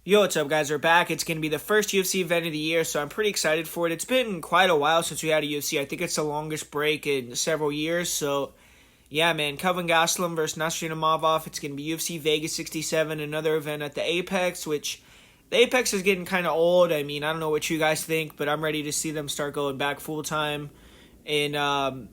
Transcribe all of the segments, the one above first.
Yo, what's up, guys? We're back. It's going to be the first UFC event of the year, so I'm pretty excited for it. It's been quite a while since we had a UFC. I think it's the longest break in several years, so yeah, man. Kelvin Gastelum versus Nassourdine Imavov. It's going to be UFC Vegas 67, another event at the Apex, which the Apex is getting kind of old. I mean, I don't know what you guys think, but I'm ready to see them start going back full-time in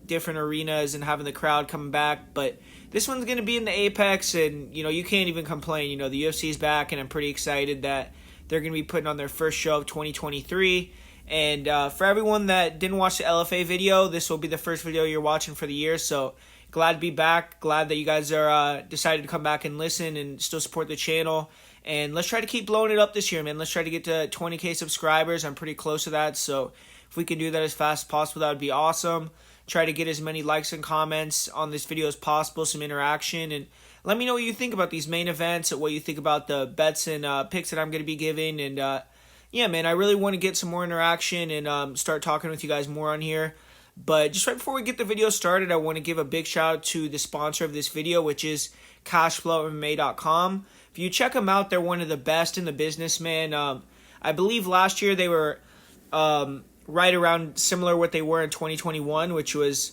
different arenas and having the crowd coming back. But this one's going to be in the Apex, and, you can't even complain. The UFC is back, and I'm pretty excited that they're going to be putting on their first show of 2023. And for everyone that didn't watch the LFA video, this will be the first video you're watching for the year, so glad to be back. Glad that you guys are decided to come back and listen and still support the channel. And let's try to keep blowing it up this year, man. Let's try to get to 20K subscribers. I'm pretty close to that, so if we can do that as fast as possible, that would be awesome. Try to get as many likes and comments on this video as possible, some interaction, and let me know what you think about these main events, what you think about the bets and picks that I'm going to be giving. And yeah, man, I really want to get some more interaction and start talking with you guys more on here. But just right before we get the video started, I want to give a big shout out to the sponsor of this video, which is CashflowMMA.com. If you check them out, they're one of the best in the business, man. I believe last year they were right around similar what they were in 2021, which was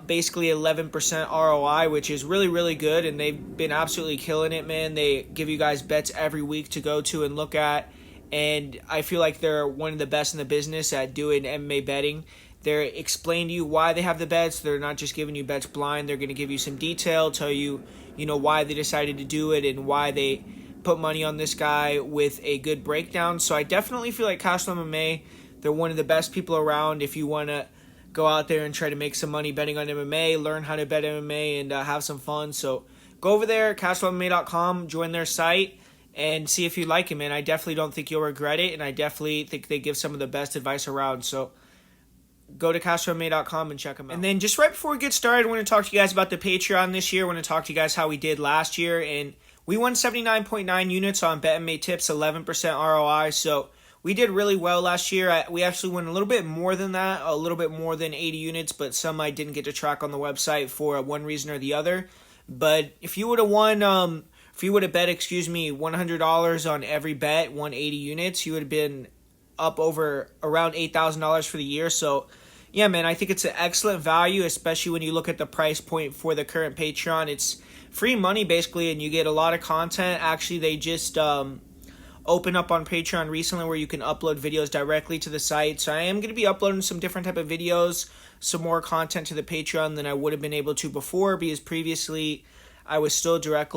basically 11% ROI, which is really, really good, and they've been absolutely killing it, man. They give you guys bets every week to go to and look at, and I feel like they're one of the best in the business at doing MMA betting. They're explaining to you why they have the bets. They're not just giving you bets blind. They're going to give you some detail, tell you, why they decided to do it and why they put money on this guy with a good breakdown. So I definitely feel like Cashflow MMA, they're one of the best people around if you want to go out there and try to make some money betting on MMA, learn how to bet MMA, and have some fun. So go over there, cashflowmma.com, join their site, and see if you like it, man. I definitely don't think you'll regret it, and I definitely think they give some of the best advice around. So go to cashflowmma.com and check them out. And then just right before we get started, I want to talk to you guys about the Patreon this year. I want to talk to you guys how we did last year, and we won 79.9 units on BetMA Tips, 11% ROI, so we did really well last year. We actually won a little bit more than that, a little bit more than 80 units, but some I didn't get to track on the website for one reason or the other. But if you would have won, if you would have bet, $100 on every bet, won 80 units, you would have been up over around $8,000 for the year. So yeah, man, I think it's an excellent value, especially when you look at the price point for the current Patreon. It's free money basically, and you get a lot of content. Actually, they just open up on Patreon recently where you can upload videos directly to the site. So I am going to be uploading some different type of videos, some more content to the Patreon than I would have been able to before, because previously I was still direct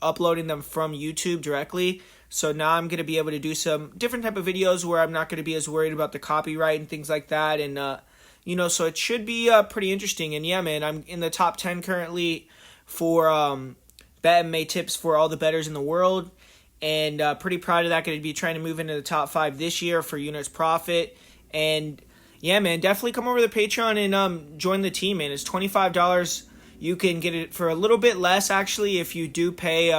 uploading them from YouTube directly. So now I'm going to be able to do some different type of videos where I'm not going to be as worried about the copyright and things like that. And, so it should be pretty interesting. And yeah, man, I'm in the top 10 currently for BetMA Tips for all the bettors in the world. And pretty proud of that. Going to be trying to move into the top 5 this year for units profit. And yeah, man, definitely come over to the Patreon and join the team, man. It's $25. You can get it for a little bit less, actually, if you do pay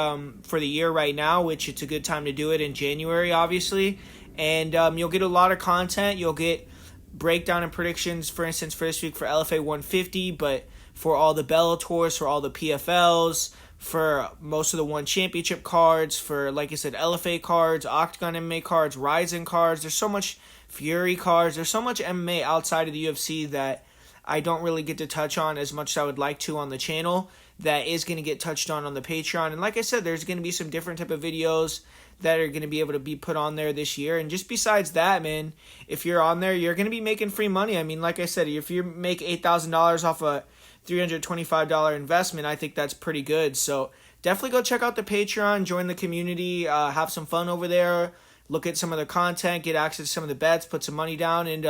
for the year right now, which it's a good time to do it in January, obviously. And you'll get a lot of content. You'll get breakdown and predictions, for instance, for this week for LFA 150, but for all the Bellators, for all the PFLs, for most of the One Championship cards, for, like I said, LFA cards, Octagon MMA cards, Ryzen cards. There's so much Fiore cards. There's so much MMA outside of the UFC that I don't really get to touch on as much as I would like to on the channel that is going to get touched on the Patreon. And like I said, there's going to be some different type of videos that are going to be able to be put on there this year. And just besides that, man, if you're on there, you're going to be making free money. I mean, like I said, if you make $8,000 off a $325 investment, I think that's pretty good. So definitely go check out the Patreon, join the community, have some fun over there, look at some of the content, get access to some of the bets, put some money down, and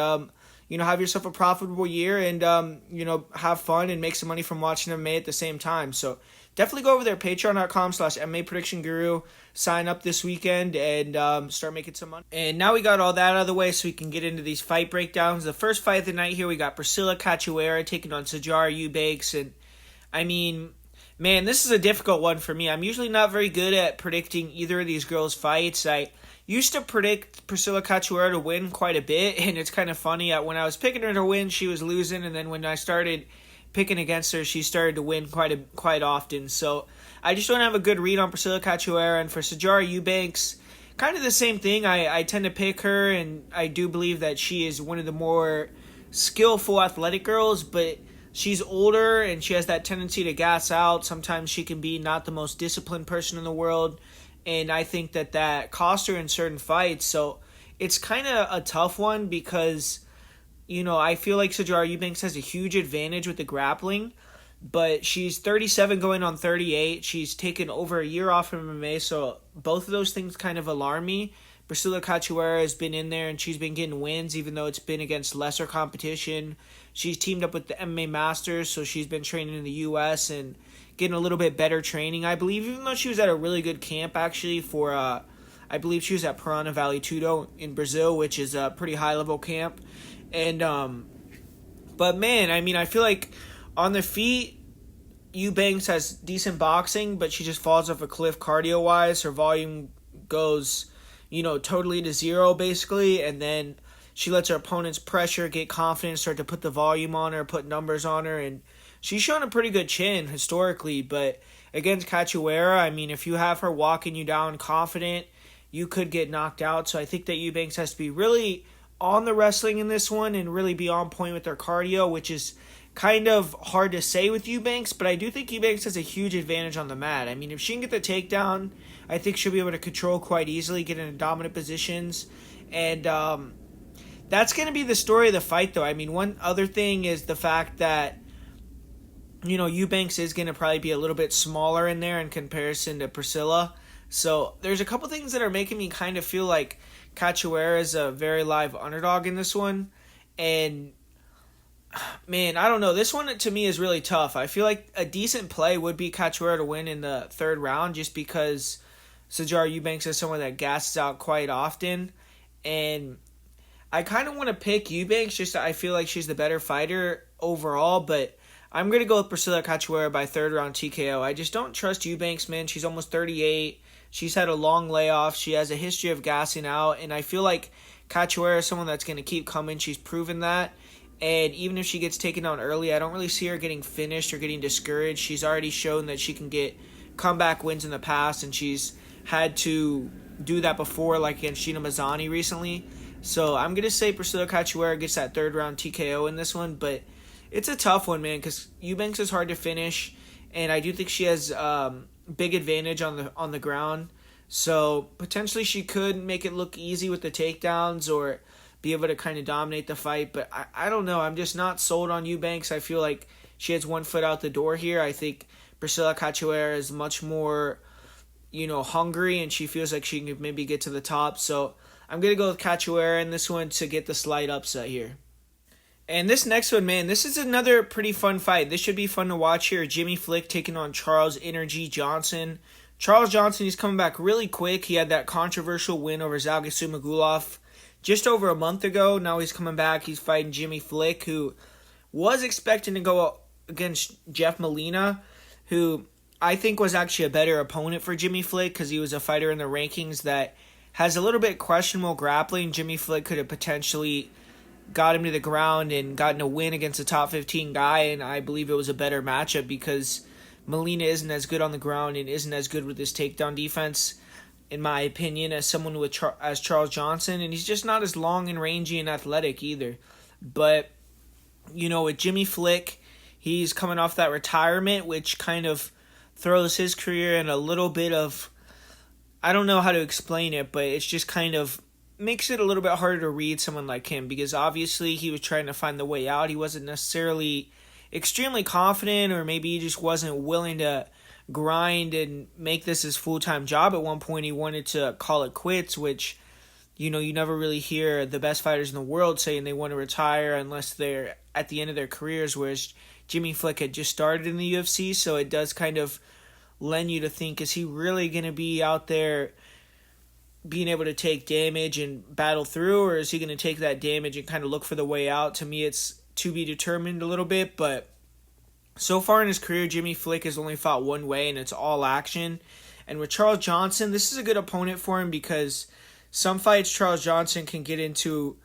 have yourself a profitable year and, have fun and make some money from watching MMA at the same time. So definitely go over there, patreon.com/MMA Prediction Guru. Sign up this weekend and start making some money. And now we got all that out of the way so we can get into these fight breakdowns. The first fight of the night here, we got Priscilla Cachoeira taking on Sijara Eubanks. And, I mean, man, this is a difficult one for me. I'm usually not very good at predicting either of these girls' fights. I used to predict Priscilla Cachoeira to win quite a bit, and it's kind of funny. When I was picking her to win, she was losing, and then when I started picking against her, she started to win quite often. So I just don't have a good read on Priscilla Cachoeira. And for Sijara Eubanks, kind of the same thing. I tend to pick her, and I do believe that she is one of the more skillful athletic girls, but she's older and she has that tendency to gas out. Sometimes she can be not the most disciplined person in the world, and I think that cost her in certain fights. So it's kind of a tough one because, I feel like Sijara Eubanks has a huge advantage with the grappling, but she's 37 going on 38. She's taken over a year off from MMA, so both of those things kind of alarm me. Priscilla Cachoeira has been in there and she's been getting wins even though it's been against lesser competition. She's teamed up with the MMA Masters, so she's been training in the U.S. and getting a little bit better training, I believe, even though she was at a really good camp actually for, I believe she was at Piranha Valley Tudo in Brazil, which is a pretty high-level camp. And, but man, I feel like on the feet, Eubanks has decent boxing, but she just falls off a cliff cardio-wise. Her volume goes, totally to zero, basically, and then she lets her opponents pressure, get confident, start to put the volume on her, put numbers on her, and she's shown a pretty good chin historically, but against Cachoeira, if you have her walking you down confident, you could get knocked out. So I think that Eubanks has to be really on the wrestling in this one and really be on point with her cardio, which is kind of hard to say with Eubanks, but I do think Eubanks has a huge advantage on the mat. If she can get the takedown, I think she'll be able to control quite easily, get into dominant positions, and that's going to be the story of the fight, though. One other thing is the fact that, Eubanks is going to probably be a little bit smaller in there in comparison to Priscilla, so there's a couple things that are making me kind of feel like Cachoeira is a very live underdog in this one, and man, I don't know. This one to me is really tough. I feel like a decent play would be Cachoeira to win in the third round just because Sijara Eubanks is someone that gasses out quite often, and I kind of want to pick Eubanks just I feel like she's the better fighter overall, but I'm going to go with Priscilla Cachoeira by third round TKO. I just don't trust Eubanks, man. She's almost 38. She's had a long layoff. She has a history of gassing out, and I feel like Cachoeira is someone that's going to keep coming. She's proven that, and even if she gets taken down early, I don't really see her getting finished or getting discouraged. She's already shown that she can get comeback wins in the past, and she's had to do that before, like against Gina Mazzani recently. So I'm going to say Priscilla Cachoeira gets that third round TKO in this one, but it's a tough one, man, because Eubanks is hard to finish, and I do think she has big advantage on the ground. So potentially she could make it look easy with the takedowns or be able to kind of dominate the fight, but I don't know. I'm just not sold on Eubanks. I feel like she has one foot out the door here. I think Priscilla Cachoeira is much more, hungry, and she feels like she can maybe get to the top. So I'm going to go with Cachoeira in this one to get the slight upset here. And this next one, man, this is another pretty fun fight. This should be fun to watch here. Jimmy Flick taking on Charles Energy Johnson. Charles Johnson, he's coming back really quick. He had that controversial win over Zhalgas Zhumagulov just over a month ago. Now he's coming back. He's fighting Jimmy Flick, who was expecting to go against Jeff Molina, who I think was actually a better opponent for Jimmy Flick because he was a fighter in the rankings that has a little bit questionable grappling. Jimmy Flick could have potentially got him to the ground and gotten a win against a top 15 guy, and I believe it was a better matchup because Molina isn't as good on the ground and isn't as good with his takedown defense, in my opinion, as someone as Charles Johnson, and he's just not as long and rangy and athletic either. But, with Jimmy Flick, he's coming off that retirement, which kind of throws his career in a little bit of, I don't know how to explain it, but it's just kind of makes it a little bit harder to read someone like him because obviously he was trying to find the way out. He wasn't necessarily extremely confident, or maybe he just wasn't willing to grind and make this his full-time job. At one point he wanted to call it quits, which, you never really hear the best fighters in the world saying they want to retire unless they're at the end of their careers, whereas Jimmy Flick had just started in the UFC, so it does kind of lend you to think, is he really going to be out there being able to take damage and battle through, or is he going to take that damage and kind of look for the way out? To me, it's to be determined a little bit, but so far in his career, Jimmy Flick has only fought one way, and it's all action. And with Charles Johnson, this is a good opponent for him because some fights Charles Johnson can get into,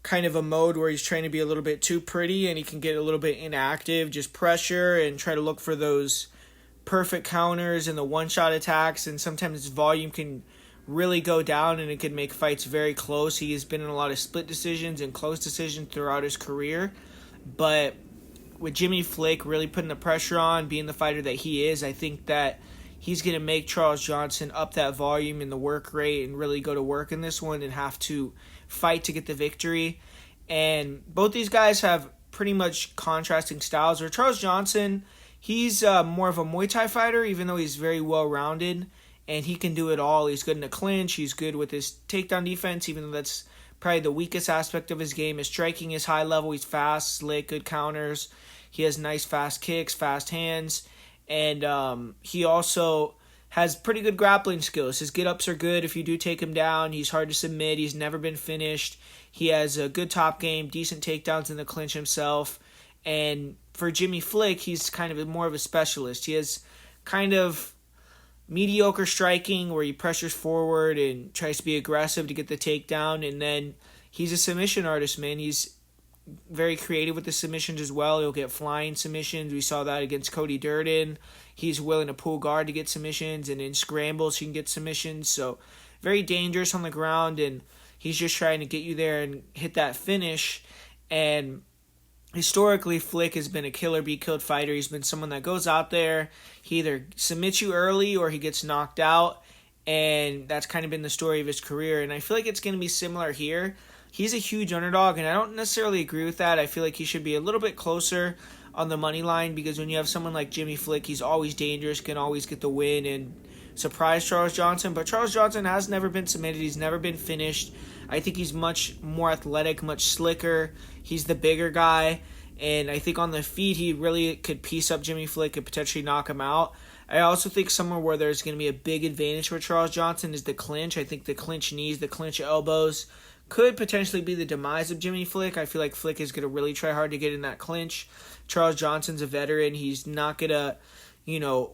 kind of a mode where he's trying to be a little bit too pretty and he can get a little bit inactive, just pressure and try to look for those perfect counters and the one-shot attacks, and sometimes his volume can really go down and it can make fights very close. He has been in a lot of split decisions and close decisions throughout his career, but with Jimmy Flick really putting the pressure on, being the fighter that he is, I think that he's going to make Charles Johnson up that volume and the work rate and really go to work in this one and have to fight to get the victory. And both these guys have pretty much contrasting styles. Or Charles Johnson, he's more of a Muay Thai fighter, even though he's very well-rounded, and he can do it all. He's good in the clinch. He's good with his takedown defense, even though that's probably the weakest aspect of his game. His striking is high level. He's fast, slick, good counters. He has nice fast kicks, fast hands, and he also has pretty good grappling skills. His get-ups are good if you do take him down. He's hard to submit. He's never been finished. He has a good top game, decent takedowns in the clinch himself. And for Jimmy Flick, he's kind of more of a specialist. He has kind of mediocre striking where he pressures forward and tries to be aggressive to get the takedown. And then he's a submission artist, man. He's very creative with the submissions as well. He'll get flying submissions. We saw that against Cody Durden. He's willing to pull guard to get submissions, and in scrambles he can get submissions. So very dangerous on the ground, and he's just trying to get you there and hit that finish. And historically, Flick has been a killer be killed fighter. He's been someone that goes out there, he either submits you early or he gets knocked out, and that's kind of been the story of his career. And I feel like it's going to be similar here. He's a huge underdog, and I don't necessarily agree with that. I feel like he should be a little bit closer on the money line, because when you have someone like Jimmy Flick, he's always dangerous, can always get the win and surprise Charles Johnson. But Charles Johnson has never been submitted. He's never been finished. I think he's much more athletic, much slicker. He's the bigger guy, and I think on the feet he really could piece up Jimmy Flick and potentially knock him out. I also think somewhere where there's going to be a big advantage for Charles Johnson is the clinch. I think the clinch knees, the clinch elbows could potentially be the demise of Jimmy Flick. I feel like Flick is going to really try hard to get in that clinch. Charles Johnson's a veteran. He's not going to,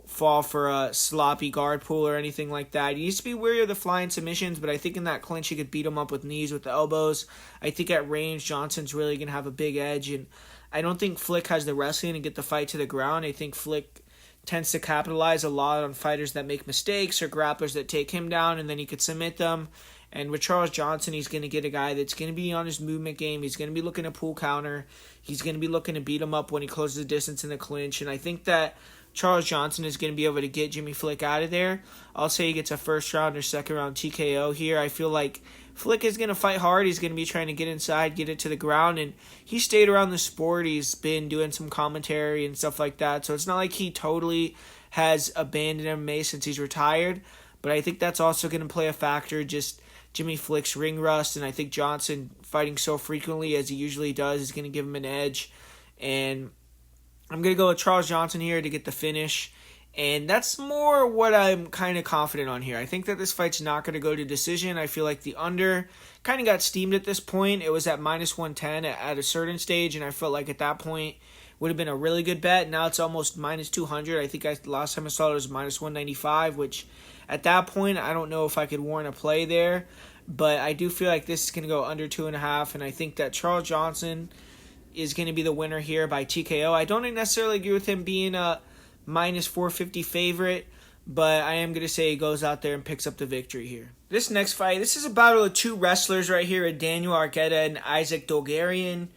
fall for a sloppy guard pull or anything like that. He needs to be wary of the flying submissions, but I think in that clinch he could beat him up with knees, with the elbows. I think at range, Johnson's really going to have a big edge, and I don't think Flick has the wrestling to get the fight to the ground. I think Flick tends to capitalize a lot on fighters that make mistakes or grapplers that take him down, and then he could submit them. And with Charles Johnson, he's going to get a guy that's going to be on his movement game. He's going to be looking to pull counter. He's going to be looking to beat him up when he closes the distance in the clinch. And I think that Charles Johnson is going to be able to get Jimmy Flick out of there. I'll say he gets a first round or second round TKO here. I feel like Flick is going to fight hard. He's going to be trying to get inside, get it to the ground. And he stayed around the sport. He's been doing some commentary and stuff like that. So it's not like he totally has abandoned MMA since he's retired. But I think that's also going to play a factor, just Jimmy Flick's ring rust, and I think Johnson fighting so frequently as he usually does is going to give him an edge. And I'm going to go with Charles Johnson here to get the finish, and that's more what I'm kind of confident on here. I think that this fight's not going to go to decision. I feel like the under kind of got steamed at this point. It was at minus 110 at a certain stage, and I felt like at that point would have been a really good bet. Now it's almost minus 200. I think last time I saw it was minus 195, which at that point I don't know if I could warrant a play there. But I do feel like this is going to go under 2.5, and I think that Charles Johnson is going to be the winner here by TKO. I don't necessarily agree with him being a minus 450 favorite, but I am going to say he goes out there and picks up the victory here. This next fight, this is a battle of two wrestlers right here, Daniel Argueta and Isaac Dogarian.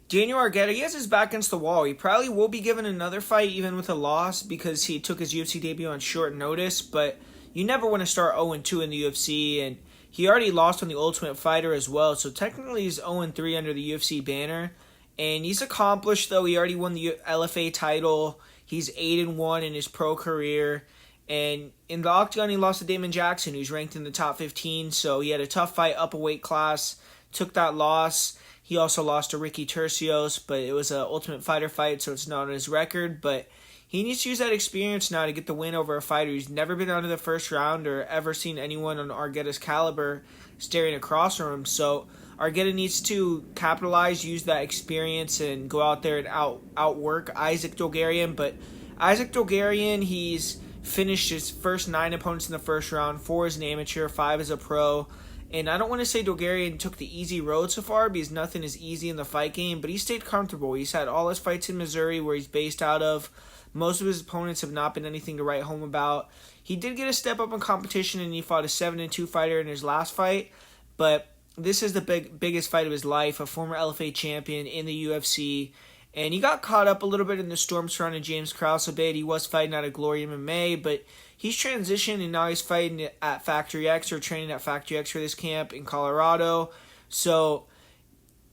Daniel Argueta, he has his back against the wall. He probably will be given another fight even with a loss because he took his UFC debut on short notice, but you never want to start 0-2 in the UFC, and he already lost on the Ultimate Fighter as well, so technically he's 0-3 under the UFC banner. And he's accomplished, though. He already won the LFA title. He's 8-1 in his pro career. And in the Octagon, he lost to Damon Jackson, who's ranked in the top 15. So he had a tough fight up a weight class, took that loss. He also lost to Ricky Tercios, but it was an Ultimate Fighter fight, so it's not on his record. But he needs to use that experience now to get the win over a fighter who's never been out of the first round or ever seen anyone on Argueta's caliber staring across from him. So Argueta needs to capitalize, use that experience, and go out there and outwork Isaac Dogarian. But Isaac Dogarian, he's finished his first 9 opponents in the first round, 4 as an amateur, 5 as a pro. And I don't want to say Dogarian took the easy road so far because nothing is easy in the fight game, but he stayed comfortable. He's had all his fights in Missouri where he's based out of. Most of his opponents have not been anything to write home about. He did get a step up in competition and he fought a 7-2 fighter in his last fight, but this is the biggest fight of his life, a former LFA champion in the UFC. And he got caught up a little bit in the storm surrounding James Krause a bit. He was fighting out of Glory MMA, but he's transitioned and now he's fighting at Factory X or training at Factory X for this camp in Colorado. So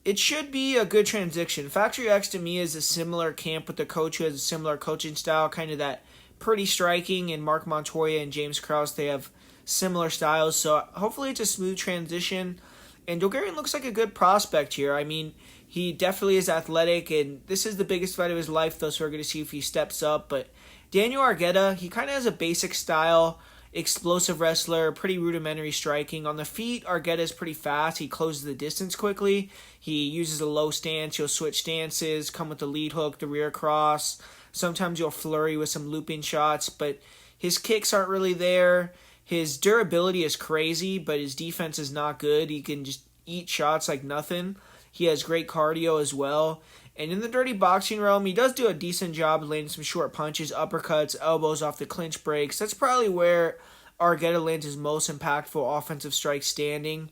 it should be a good transition. Factory X to me is a similar camp with the coach who has a similar coaching style, kind of that pretty striking, and Mark Montoya and James Krause, they have similar styles. So hopefully it's a smooth transition. And Dogarian looks like a good prospect here. I mean, he definitely is athletic, and this is the biggest fight of his life, though, so we're going to see if he steps up. But Daniel Argueta, he kind of has a basic style, explosive wrestler, pretty rudimentary striking. On the feet, Argueta is pretty fast. He closes the distance quickly. He uses a low stance. He'll switch stances, come with the lead hook, the rear cross. Sometimes he'll flurry with some looping shots, but his kicks aren't really there. His durability is crazy, but his defense is not good. He can just eat shots like nothing. He has great cardio as well. And in the dirty boxing realm, he does do a decent job landing some short punches, uppercuts, elbows off the clinch breaks. That's probably where Argueta lands his most impactful offensive strike standing.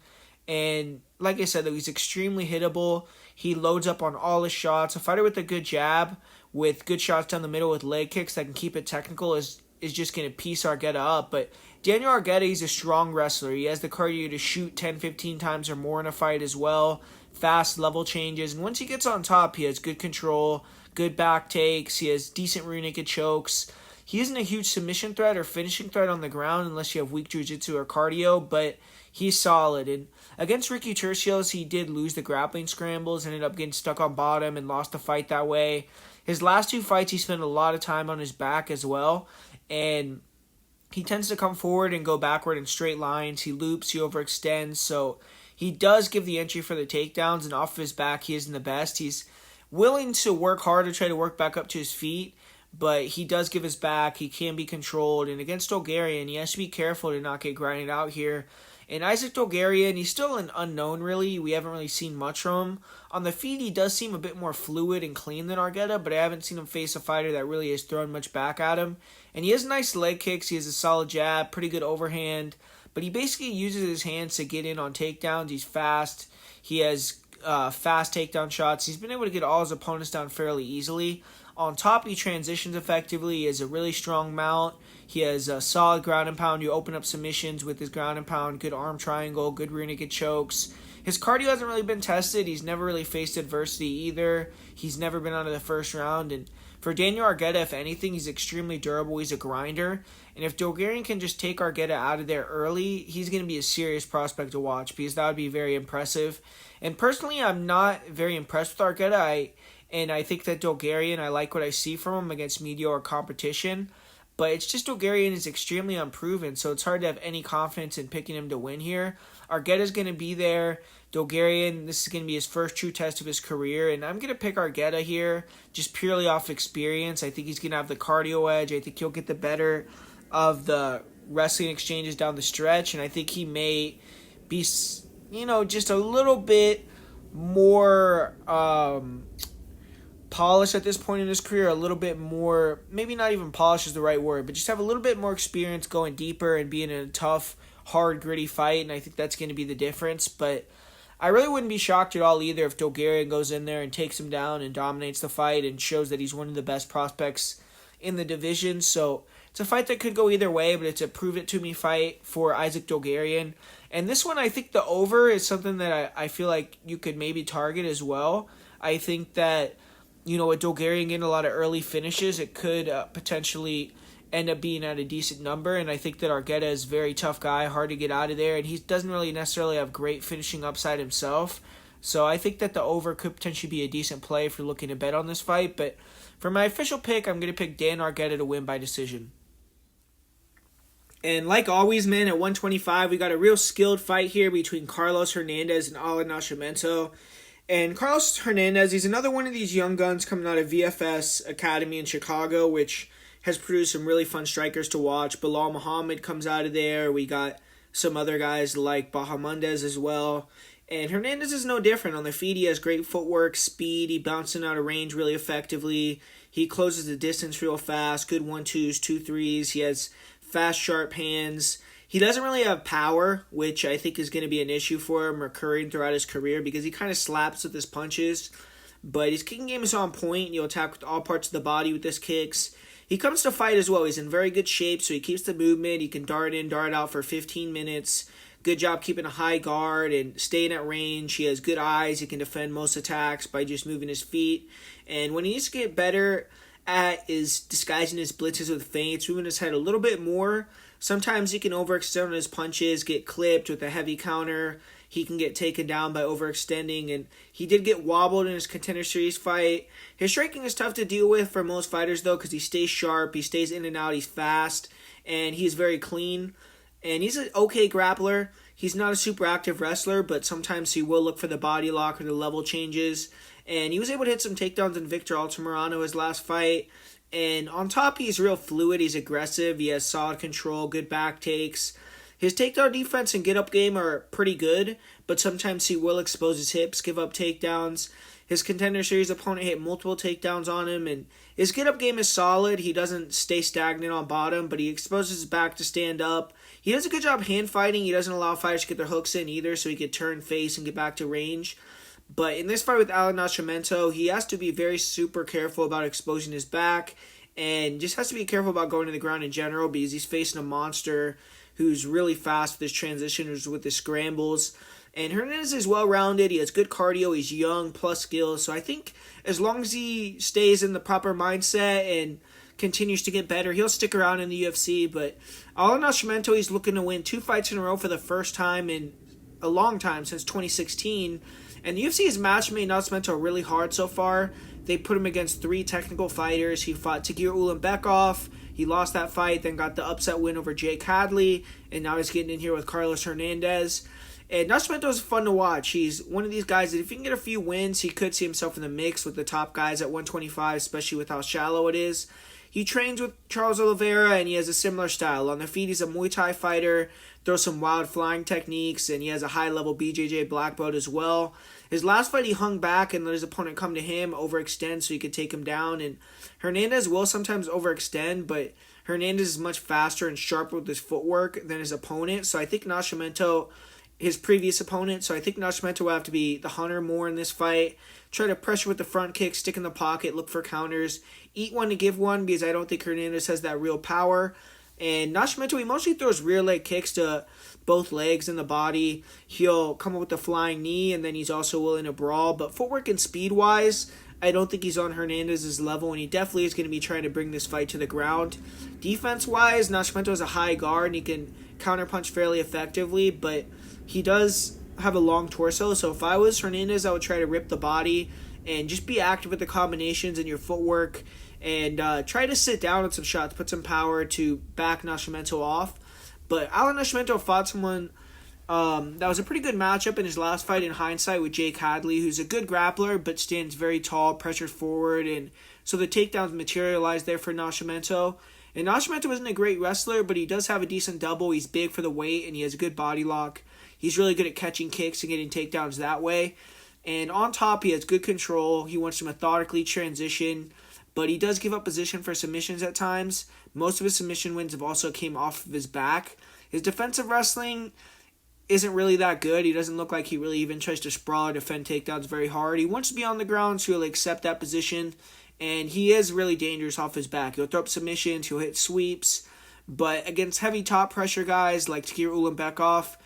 And like I said, though, he's extremely hittable. He loads up on all his shots. A fighter with a good jab, with good shots down the middle with leg kicks that can keep it technical is just going to piece Argueta up. But Daniel Argueta, he's a strong wrestler. He has the cardio to shoot 10, 15 times or more in a fight as well. Fast level changes. And once he gets on top, he has good control, good back takes. He has decent rear naked chokes. He isn't a huge submission threat or finishing threat on the ground unless you have weak jiu-jitsu or cardio, but he's solid. And against Ricky Turcios, he did lose the grappling scrambles, ended up getting stuck on bottom and lost the fight that way. His last 2 fights, he spent a lot of time on his back as well. And he tends to come forward and go backward in straight lines. He loops, he overextends, so he does give the entry for the takedowns, and off of his back, he isn't the best. He's willing to work hard to try to work back up to his feet, but he does give his back. He can be controlled, and against Dogarian, he has to be careful to not get grinded out here. And Isaac Dogarian, he's still an unknown, really. We haven't really seen much from him. On the feet, he does seem a bit more fluid and clean than Argueta, but I haven't seen him face a fighter that really has thrown much back at him. And he has nice leg kicks. He has a solid jab, pretty good overhand. But he basically uses his hands to get in on takedowns. He's fast. He has fast takedown shots. He's been able to get all his opponents down fairly easily. On top, he transitions effectively. He has a really strong mount. He has a solid ground and pound. You open up submissions with his ground and pound. Good arm triangle. Good rear naked chokes. His cardio hasn't really been tested. He's never really faced adversity either. He's never been out of the first round. And for Daniel Argueta, if anything, he's extremely durable. He's a grinder. And if Dogarian can just take Argueta out of there early, he's going to be a serious prospect to watch because that would be very impressive. And personally, I'm not very impressed with Argueta. I think that Dogarian, I like what I see from him against mediocre competition. But it's just Dogarian is extremely unproven, so it's hard to have any confidence in picking him to win here. Argueta's going to be there. Dogarian, this is going to be his first true test of his career, and I'm going to pick Argueta here just purely off experience. I think he's going to have the cardio edge. I think he'll get the better of the wrestling exchanges down the stretch, and I think he may be, just a little bit more polished at this point in his career, a little bit more, maybe not even polished is the right word, but just have a little bit more experience going deeper and being in a tough, hard, gritty fight, and I think that's going to be the difference. But I really wouldn't be shocked at all either if Dogarian goes in there and takes him down and dominates the fight and shows that he's one of the best prospects in the division. So it's a fight that could go either way, but it's a prove-it-to-me fight for Isaac Dogarian. And this one, I think the over is something that I feel like you could maybe target as well. I think that with Dogarian getting a lot of early finishes, it could potentially end up being at a decent number. And I think that Argueta is a very tough guy, hard to get out of there, and he doesn't really necessarily have great finishing upside himself. So I think that the over could potentially be a decent play if you're looking to bet on this fight. But for my official pick, I'm going to pick Dan Argueta to win by decision. And like always, man, at 125, we got a real skilled fight here between Carlos Hernandez and Nascimento. And Carlos Hernandez, he's another one of these young guns coming out of VFS Academy in Chicago, which has produced some really fun strikers to watch. Bilal Muhammad comes out of there. We got some other guys like Hernandez as well. And Hernandez is no different. On the feet, he has great footwork, speed. He bouncing out of range really effectively. He closes the distance real fast. Good 1-2s, 2-3s. He has fast, sharp hands. He doesn't really have power, which I think is going to be an issue for him recurring throughout his career because he kind of slaps with his punches. But his kicking game is on point. He'll attack with all parts of the body with his kicks. He comes to fight as well. He's in very good shape, so he keeps the movement. He can dart in, dart out for 15 minutes. Good job keeping a high guard and staying at range. He has good eyes. He can defend most attacks by just moving his feet. And when he needs to get better at is disguising his blitzes with feints, moving his head a little bit more. Sometimes he can overextend on his punches, get clipped with a heavy counter. He can get taken down by overextending, and he did get wobbled in his Contender Series fight. His striking is tough to deal with for most fighters, though, because he stays sharp, he stays in and out, he's fast, and he's very clean. And he's an okay grappler. He's not a super active wrestler, but sometimes he will look for the body lock or the level changes. And he was able to hit some takedowns in Victor Altamirano his last fight. And on top, he's real fluid. He's aggressive. He has solid control, good back takes. His takedown defense and get-up game are pretty good, but sometimes he will expose his hips, give up takedowns. His Contender Series opponent hit multiple takedowns on him, and his get-up game is solid. He doesn't stay stagnant on bottom, but he exposes his back to stand up. He does a good job hand fighting. He doesn't allow fighters to get their hooks in either, so he can turn face and get back to range. But in this fight with Nascimento, he has to be very super careful about exposing his back and just has to be careful about going to the ground in general because he's facing a monster who's really fast with his transitions, with his scrambles. And Hernandez is well-rounded. He has good cardio. He's young, plus skills. So I think as long as he stays in the proper mindset and continues to get better, he'll stick around in the UFC. But Nascimento, he's looking to win 2 fights in a row for the first time in a long time, since 2016. And the UFC has match-made Nascimento really hard so far. They put him against 3 technical fighters. He fought Tagir Ulanbekov. He lost that fight, then got the upset win over Jake Hadley. And now he's getting in here with Carlos Hernandez. And Nascimento is fun to watch. He's one of these guys that if he can get a few wins, he could see himself in the mix with the top guys at 125, especially with how shallow it is. He trains with Charles Oliveira, and he has a similar style. On the feet, he's a Muay Thai fighter, throws some wild flying techniques, and he has a high-level BJJ black belt as well. His last fight, he hung back and let his opponent come to him, overextend so he could take him down. And Hernandez will sometimes overextend, but Hernandez is much faster and sharper with his footwork than his opponent. So I think Nascimento, his previous opponent, so I think Nascimento will have to be the hunter more in this fight. Try to pressure with the front kick, stick in the pocket, look for counters, eat one to give one, because I don't think Hernandez has that real power. And Nascimento, he mostly throws rear leg kicks to both legs and the body. He'll come up with a flying knee, and then he's also willing to brawl. But footwork and speed-wise, I don't think he's on Hernandez's level, and he definitely is going to be trying to bring this fight to the ground. Defense-wise, Nascimento has a high guard, and he can counterpunch fairly effectively, but he does have a long torso, so if I was Hernandez, I would try to rip the body and just be active with the combinations and your footwork and try to sit down on some shots, put some power to back Nascimento off. But Alan Nascimento fought someone that was a pretty good matchup in his last fight in hindsight with Jake Hadley, who's a good grappler but stands very tall, pressured forward, and so the takedowns materialized there for Nascimento. And Nascimento isn't a great wrestler, but he does have a decent double. He's big for the weight, and he has a good body lock. He's really good at catching kicks and getting takedowns that way. And on top, he has good control. He wants to methodically transition, but he does give up position for submissions at times. Most of his submission wins have also came off of his back. His defensive wrestling isn't really that good. He doesn't look like he really even tries to sprawl or defend takedowns very hard. He wants to be on the ground, so he'll accept that position. And he is really dangerous off his back. He'll throw up submissions, he'll hit sweeps. But against heavy top pressure guys like Tagir Ulanbekov,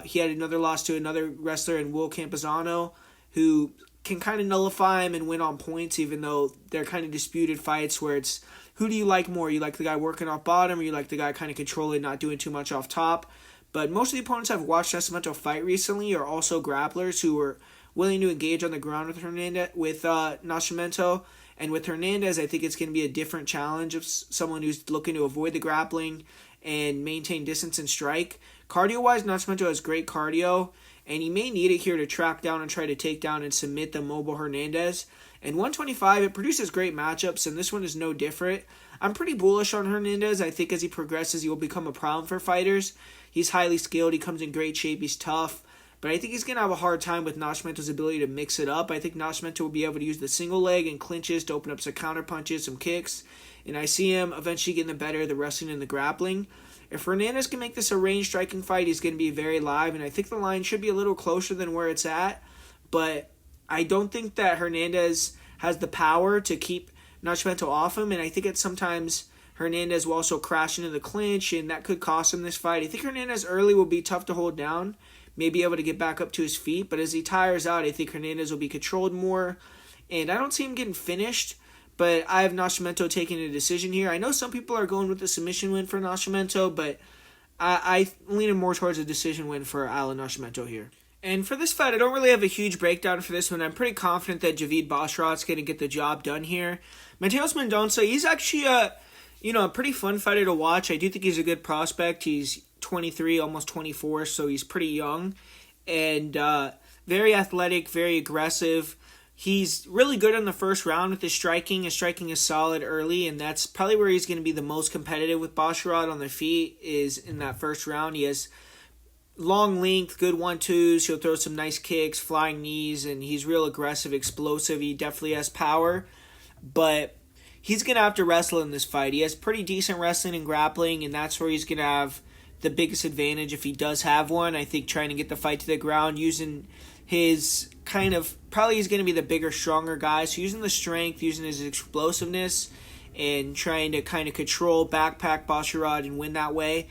he had another loss to another wrestler in Will Campazano, who can kind of nullify him and win on points, even though they're kind of disputed fights where it's, who do you like more? You like the guy working off bottom, or you like the guy kind of controlling, not doing too much off top? But most of the opponents I've watched Nascimento fight recently are also grapplers who are willing to engage on the ground with Nascimento. And with Hernandez, I think it's going to be a different challenge of someone who's looking to avoid the grappling and maintain distance and strike. Cardio-wise, Nascimento has great cardio, and he may need it here to track down and try to take down and submit the mobile Hernandez. And 125, it produces great matchups, and this one is no different. I'm pretty bullish on Hernandez. I think as he progresses, he will become a problem for fighters. He's highly skilled. He comes in great shape. He's tough. But I think he's going to have a hard time with Nascimento's ability to mix it up. I think Nascimento will be able to use the single leg and clinches to open up some counter punches, some kicks. And I see him eventually getting the better of the wrestling and the grappling. If Hernandez can make this a range striking fight, he's going to be very live. And I think the line should be a little closer than where it's at. But I don't think that Hernandez has the power to keep Nascimento off him. And I think it's sometimes Hernandez will also crash into the clinch, and that could cost him this fight. I think Hernandez early will be tough to hold down, may be able to get back up to his feet. But as he tires out, I think Hernandez will be controlled more. And I don't see him getting finished, but I have Nascimento taking a decision here. I know some people are going with the submission win for Nascimento, but I lean more towards a decision win for Al Nascimento here. And for this fight, I don't really have a huge breakdown for this one. I'm pretty confident that Javid Basharat's going to get the job done here. Mateus Mendonca, he's actually a pretty fun fighter to watch. I do think he's a good prospect. He's 23, almost 24, so he's pretty young. And very athletic, very aggressive. He's really good in the first round with his striking. His striking is solid early, and that's probably where he's going to be the most competitive with Basharat on the feet, is in that first round. He has long length, good 1-2s. He'll throw some nice kicks, flying knees, and he's real aggressive, explosive. He definitely has power, but he's going to have to wrestle in this fight. He has pretty decent wrestling and grappling, and that's where he's going to have the biggest advantage if he does have one. I think trying to get the fight to the ground, using his probably he's going to be the bigger, stronger guy, so using the strength, using his explosiveness, and trying to kind of control, backpack Basharat and win that way.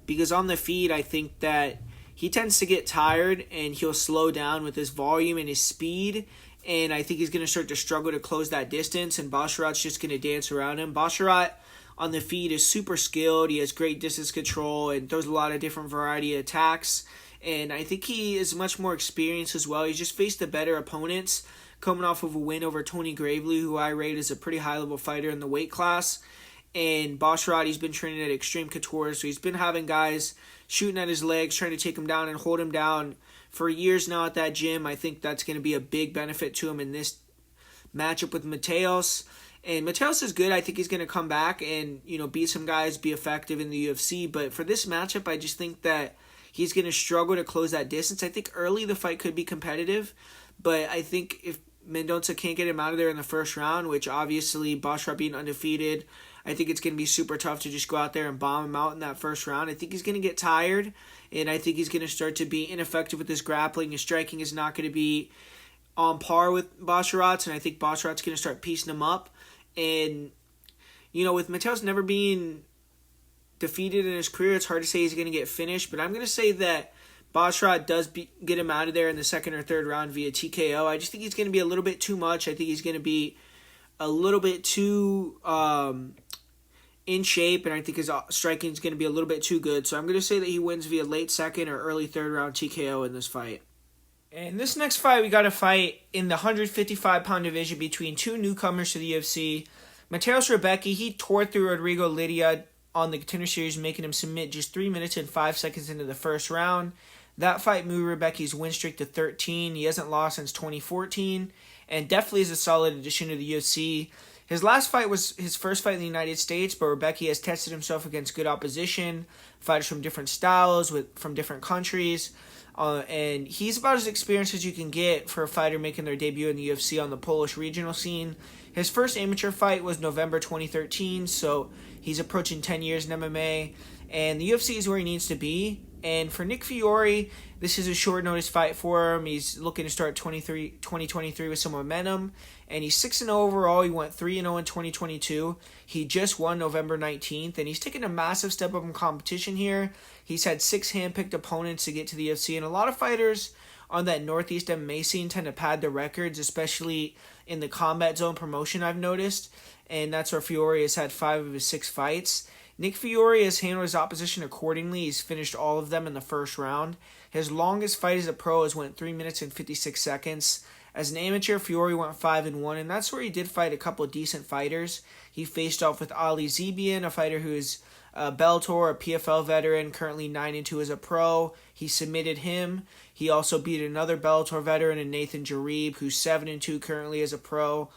Because on the feet, I think that he tends to get tired, and he'll slow down with his volume and his speed, and I think he's going to start to struggle to close that distance, and Basharat's just going to dance around him. Basharat on the feet is super skilled. He has great distance control and throws a lot of different variety of attacks, and I think he is much more experienced as well. He's just faced the better opponents, coming off of a win over Tony Gravely, who I rate as a pretty high-level fighter in the weight class. And Basharat, he's been training at Extreme Couture, so he's been having guys shooting at his legs, trying to take him down and hold him down for years now at that gym. I think that's going to be a big benefit to him in this matchup with Mateus. And Mateus is good. I think he's going to come back and, beat some guys, be effective in the UFC. But for this matchup, I just think that he's going to struggle to close that distance. I think early the fight could be competitive, but I think if Mendonca can't get him out of there in the first round, which obviously Basharat being undefeated, I think it's going to be super tough to just go out there and bomb him out in that first round. I think he's going to get tired, and I think he's going to start to be ineffective with his grappling. His striking is not going to be on par with Basharat's, and I think Basharat's going to start piecing him up. And, with Mateus never being defeated in his career, it's hard to say he's going to get finished, but I'm going to say that Basharat does get him out of there in the second or third round via TKO. I just think he's going to be a little bit too much. I think he's going to be a little bit too in shape, and I think his striking is going to be a little bit too good. So I'm going to say that he wins via late second or early third round TKO in this fight. And this next fight, we got a fight in the 155-pound division between two newcomers to the UFC. Mateusz Rebecki, he tore through Rodrigo Lydia on the Contender Series, making him submit just 3 minutes and 5 seconds into the first round. That fight moved Rebecki's win streak to 13. He hasn't lost since 2014, and definitely is a solid addition to the UFC. His last fight was his first fight in the United States, but Rebecki has tested himself against good opposition, fighters from different styles, from different countries, and he's about as experienced as you can get for a fighter making their debut in the UFC on the Polish regional scene. His first amateur fight was November 2013, so he's approaching 10 years in MMA, and the UFC is where he needs to be. And for Nick Fiore, this is a short notice fight for him. He's looking to start 2023 with some momentum, and he's 6-0 overall. He went 3-0 in 2022. He just won November 19th, and he's taken a massive step up in competition here. He's had 6 handpicked opponents to get to the UFC, and a lot of fighters on that Northeast MMA scene tend to pad their records, especially in the combat zone promotion, I've noticed, and that's where Fiore has had 5 of his 6 fights. Nick Fiore has handled his opposition accordingly. He's finished all of them in the first round. His longest fight as a pro has went 3 minutes and 56 seconds. As an amateur, Fiore went 5-1, and that's where he did fight a couple of decent fighters. He faced off with Ali Zebian, a fighter who is Bellator, a PFL veteran, currently 9-2 as a pro. He submitted him. He also beat another Bellator veteran in Nathan Jarib, who's 7-2 currently as a pro.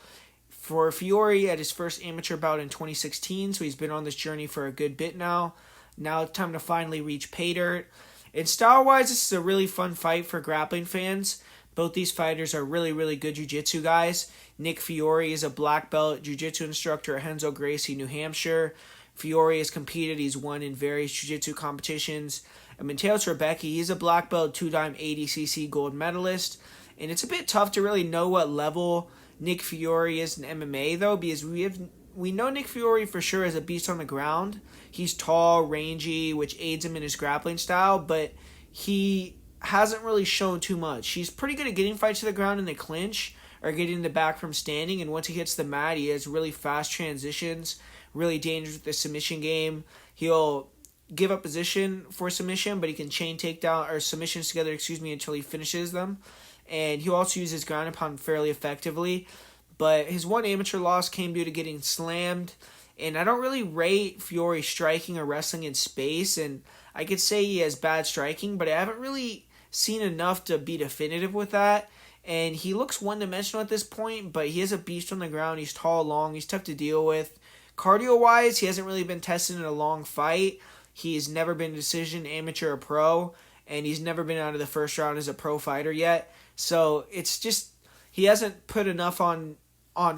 For Fiore, at his first amateur bout in 2016, so he's been on this journey for a good bit now. Now it's time to finally reach pay dirt. And style-wise, this is a really fun fight for grappling fans. Both these fighters are really, really good jiu-jitsu guys. Nick Fiore is a black belt jiu-jitsu instructor at Renzo Gracie, New Hampshire. Fiore has competed. He's won in various jiu-jitsu competitions. And Mateusz Rebecki, he's a black belt, two-time ADCC gold medalist. And it's a bit tough to really know what level Nick Fiore is in MMA, though, because we know Nick Fiore for sure is a beast on the ground. He's tall, rangy, which aids him in his grappling style, but he hasn't really shown too much. He's pretty good at getting fights to the ground in the clinch or getting the back from standing, and once he hits the mat, he has really fast transitions, really dangerous with the submission game. He'll give up position for submission, but he can chain takedown or submissions together, until he finishes them. And he'll also use his ground and pound fairly effectively. But his one amateur loss came due to getting slammed. And I don't really rate Fiore striking or wrestling in space. And I could say he has bad striking, but I haven't really seen enough to be definitive with that. And he looks one-dimensional at this point, but he is a beast on the ground. He's tall, long, he's tough to deal with. Cardio-wise, he hasn't really been tested in a long fight. He's never been a decision, amateur or pro. And he's never been out of the first round as a pro fighter yet. So it's just, he hasn't put enough on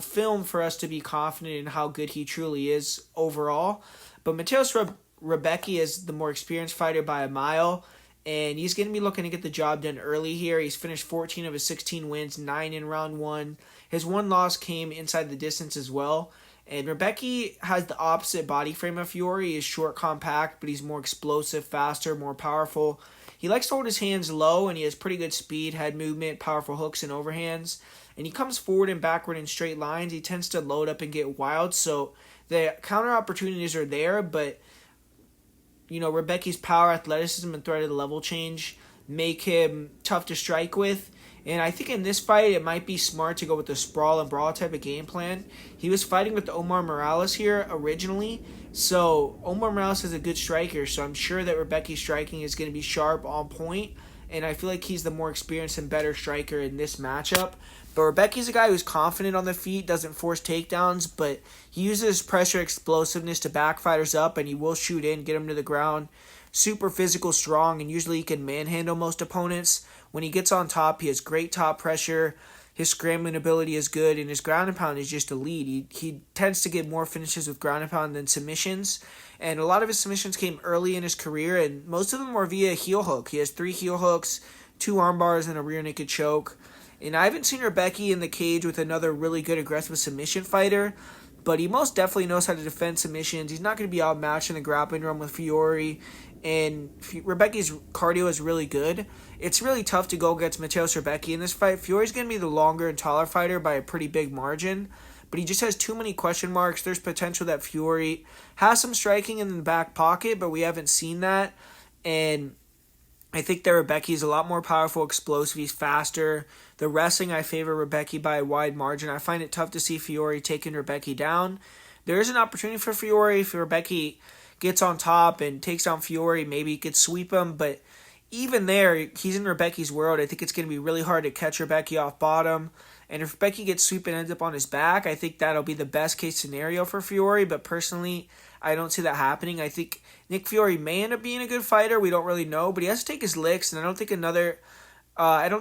film for us to be confident in how good he truly is overall. But Mateusz Rebecki is the more experienced fighter by a mile, and he's going to be looking to get the job done early here. He's finished 14 of his 16 wins, 9 in round 1. His one loss came inside the distance as well. And Rebecki has the opposite body frame of Fiore. He is short, compact, but he's more explosive, faster, more powerful. He likes to hold his hands low, and he has pretty good speed, head movement, powerful hooks, and overhands. And he comes forward and backward in straight lines. He tends to load up and get wild, so the counter opportunities are there, but Rebecki's power, athleticism, and threat of the level change make him tough to strike with. And I think in this fight, it might be smart to go with the sprawl and brawl type of game plan. He was fighting with Omar Morales here originally, so Omar Morales is a good striker, so I'm sure that Rebecki's striking is going to be sharp, on point, and I feel like he's the more experienced and better striker in this matchup. But Rebecki's a guy who's confident on the feet, doesn't force takedowns, but he uses pressure explosiveness to back fighters up, and he will shoot in, get them to the ground. Super physical, strong, and usually he can manhandle most opponents. When he gets on top, he has great top pressure. His scrambling ability is good, and his ground and pound is just elite. He tends to get more finishes with ground and pound than submissions, and a lot of his submissions came early in his career, and most of them were via heel hook. He has 3 heel hooks, 2 arm bars, and a rear naked choke. And I haven't seen Rebecki in the cage with another really good aggressive submission fighter, but he most definitely knows how to defend submissions. He's not going to be outmatched in the grappling room with Fiore, and Rebecki's cardio is really good. It's really tough to go against Mateusz Rebecki in this fight. Fiore's going to be the longer and taller fighter by a pretty big margin, but he just has too many question marks. There's potential that Fiore has some striking in the back pocket, but we haven't seen that. And I think that Rebecki is a lot more powerful, explosive. He's faster. The wrestling, I favor Rebecki by a wide margin. I find it tough to see Fiore taking Rebecki down. There is an opportunity for Fiore if Rebecki gets on top and takes down Fiore. Maybe he could sweep him, but even there, he's in Rebecki's world. I think it's going to be really hard to catch Rebecki off bottom. And if Rebecki gets swept and ends up on his back, I think that'll be the best case scenario for Fiore. But personally, I don't see that happening. I think Nick Fiore may end up being a good fighter. We don't really know, but he has to take his licks. And I don't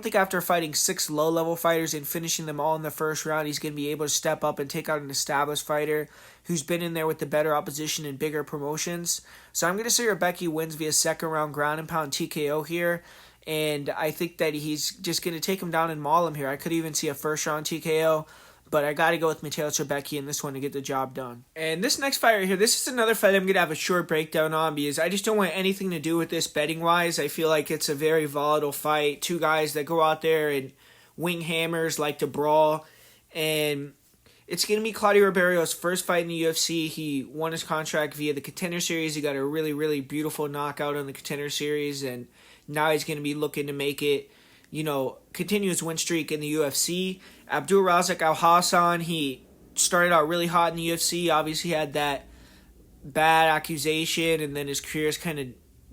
think after fighting 6 low-level fighters and finishing them all in the first round, he's going to be able to step up and take out an established fighter who's been in there with the better opposition and bigger promotions. So I'm going to say Rebecki wins via second-round ground and pound TKO here. And I think that he's just going to take him down and maul him here. I could even see a first-round TKO, but I got to go with Mateusz Rebecki in this one to get the job done. And this next fight right here, this is another fight I'm going to have a short breakdown on because I just don't want anything to do with this betting-wise. I feel like it's a very volatile fight. 2 guys that go out there and wing hammers, like to brawl. And it's going to be Claudio Ribeiro's first fight in the UFC. He won his contract via the Contender Series. He got a really, really beautiful knockout on the Contender Series, and now he's going to be looking to make it, continue his win streak in the UFC. Abdul Razak Al-Hassan, he started out really hot in the UFC. Obviously had that bad accusation, and then his career's kind of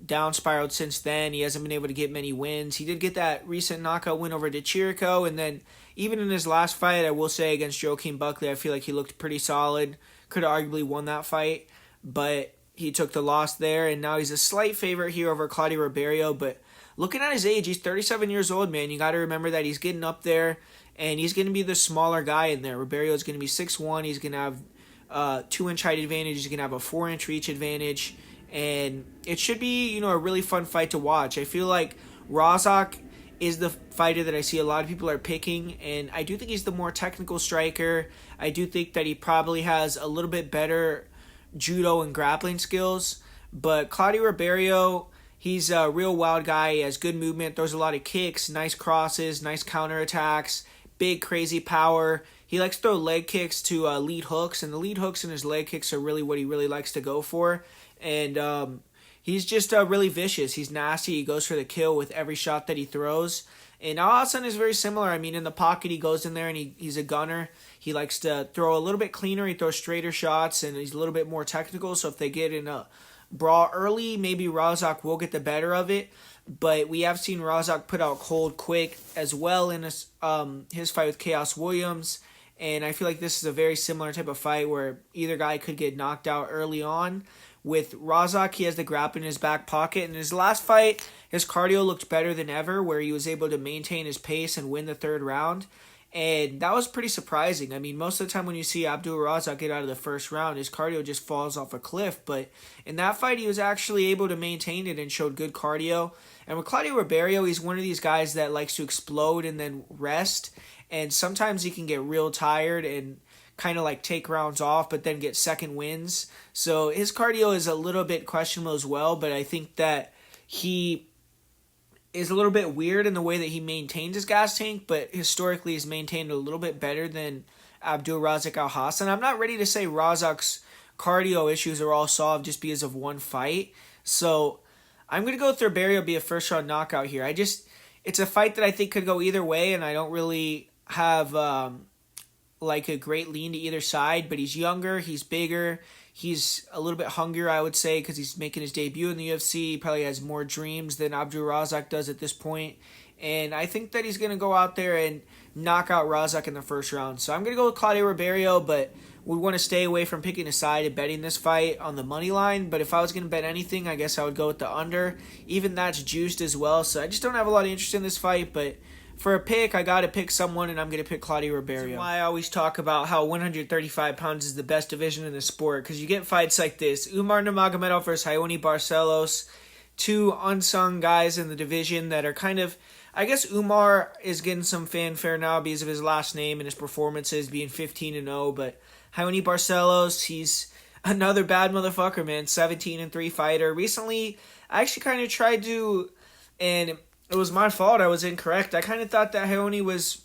down spiraled since then. He hasn't been able to get many wins. He did get that recent knockout win over Chirico, and then even in his last fight, I will say against Joaquin Buckley, I feel like he looked pretty solid. Could have arguably won that fight, but he took the loss there, and now he's a slight favorite here over Claudio Ribeiro. But looking at his age, he's 37 years old, man. You got to remember that he's getting up there, and he's going to be the smaller guy in there. Ribeiro is going to be 6'1". He's going to have 2-inch height advantage. He's going to have a 4-inch reach advantage. And it should be, a really fun fight to watch. I feel like Razak is the fighter that I see a lot of people are picking, and I do think he's the more technical striker. I do think that he probably has a little bit better judo and grappling skills. But Claudio Ribeiro, he's a real wild guy. He has good movement, throws a lot of kicks, nice crosses, nice counterattacks, big crazy power. He likes to throw leg kicks to lead hooks, and the lead hooks and his leg kicks are really what he really likes to go for. And he's just really vicious. He's nasty. He goes for the kill with every shot that he throws. And Al-Hassan is very similar. I mean, in the pocket, he goes in there and he's a gunner. He likes to throw a little bit cleaner. He throws straighter shots, and he's a little bit more technical. So if they get in a brawl early, maybe Razak will get the better of it. But we have seen Razak put out cold quick as well in his fight with Chaos Williams. And I feel like this is a very similar type of fight where either guy could get knocked out early on. With Razak, he has the grappling in his back pocket. In his last fight, his cardio looked better than ever, where he was able to maintain his pace and win the third round. And that was pretty surprising. I mean, most of the time when you see Abdul Razak get out of the first round, his cardio just falls off a cliff. But in that fight, he was actually able to maintain it and showed good cardio. And with Claudio Ribeiro, he's one of these guys that likes to explode and then rest. And sometimes he can get real tired and kind of like take rounds off, but then get second wins. So his cardio is a little bit questionable as well, but I think that he is a little bit weird in the way that he maintains his gas tank, but historically he's maintained a little bit better than Abdul Razak Al-Hassan. I'm not ready to say Razak's cardio issues are all solved just because of one fight. So I'm going to go with Ribeiro be a first round knockout here. It's a fight that I think could go either way, and I don't really have like a great lean to either side, but he's younger, he's bigger, he's a little bit hungrier, I would say, because he's making his debut in the UFC. He probably has more dreams than Abdul Razak does at this point, and I think that he's going to go out there and knock out Razak in the first round. So I'm going to go with Claudio Ribeiro, but we want to stay away from picking a side and betting this fight on the money line. But if I was going to bet anything, I guess I would go with the under. Even that's juiced as well, so I just don't have a lot of interest in this fight, but for a pick, I got to pick someone, and I'm going to pick Claudio Ribeiro. That's why I always talk about how 135 pounds is the best division in the sport, because you get fights like this. Umar Nurmagomedov versus Raoni Barcelos, two unsung guys in the division that are kind of... I guess Umar is getting some fanfare now because of his last name and his performances being 15-0, but Raoni Barcelos, he's another bad motherfucker, man. 17-3 fighter. Recently, I actually kind of tried to... and it was my fault. I was incorrect. I kind of thought that Raoni was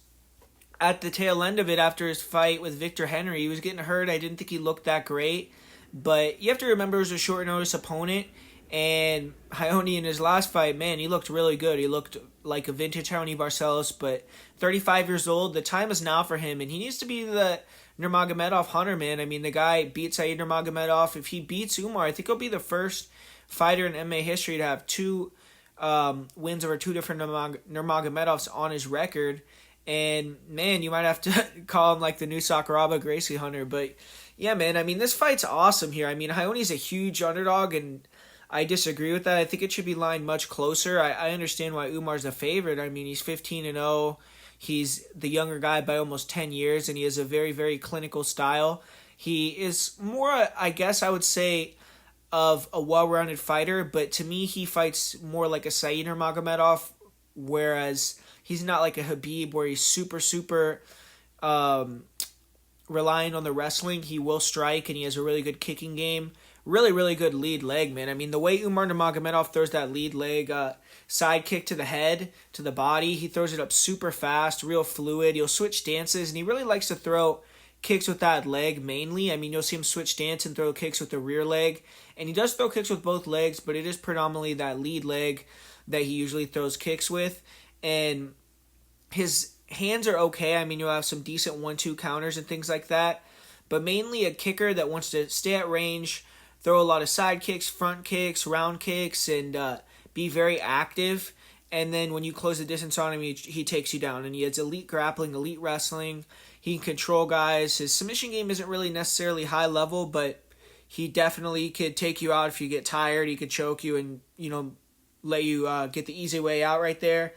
at the tail end of it after his fight with Victor Henry. He was getting hurt. I didn't think he looked that great. But you have to remember it was a short notice opponent. And Raoni in his last fight, man, he looked really good. He looked like a vintage Raoni Barcelos. But 35 years old, the time is now for him. And he needs to be the Nurmagomedov hunter, man. I mean, the guy beat Said Nurmagomedov. If he beats Umar, I think he'll be the first fighter in MMA history to have two wins over two different Nurmagomedovs on his record. And, man, you might have to call him like the new Sakuraba Gracie Hunter. But, yeah, man, I mean, this fight's awesome here. I mean, Raoni's a huge underdog, and I disagree with that. I think it should be lined much closer. I understand why Umar's a favorite. I mean, he's 15-0. He's the younger guy by almost 10 years, and he has a very, very clinical style. He is more, I guess I would say, of a well-rounded fighter, but to me, he fights more like a Said Nurmagomedov, whereas he's not like a Khabib where he's super, super relying on the wrestling. He will strike, and he has a really good kicking game. Really, really good lead leg, man. I mean, the way Umar Nurmagomedov throws that lead leg side kick to the head, to the body, he throws it up super fast, real fluid. He'll switch stances, and he really likes to throw kicks with that leg mainly. I mean, you'll see him switch stance and throw kicks with the rear leg. And he does throw kicks with both legs, but it is predominantly that lead leg that he usually throws kicks with. And his hands are okay. I mean, you'll have some decent 1-2 counters and things like that. But mainly a kicker that wants to stay at range, throw a lot of side kicks, front kicks, round kicks, and be very active. And then when you close the distance on him, he takes you down. And he has elite grappling, elite wrestling. He can control guys. His submission game isn't really necessarily high level, but he definitely could take you out if you get tired. He could choke you and, let you get the easy way out right there.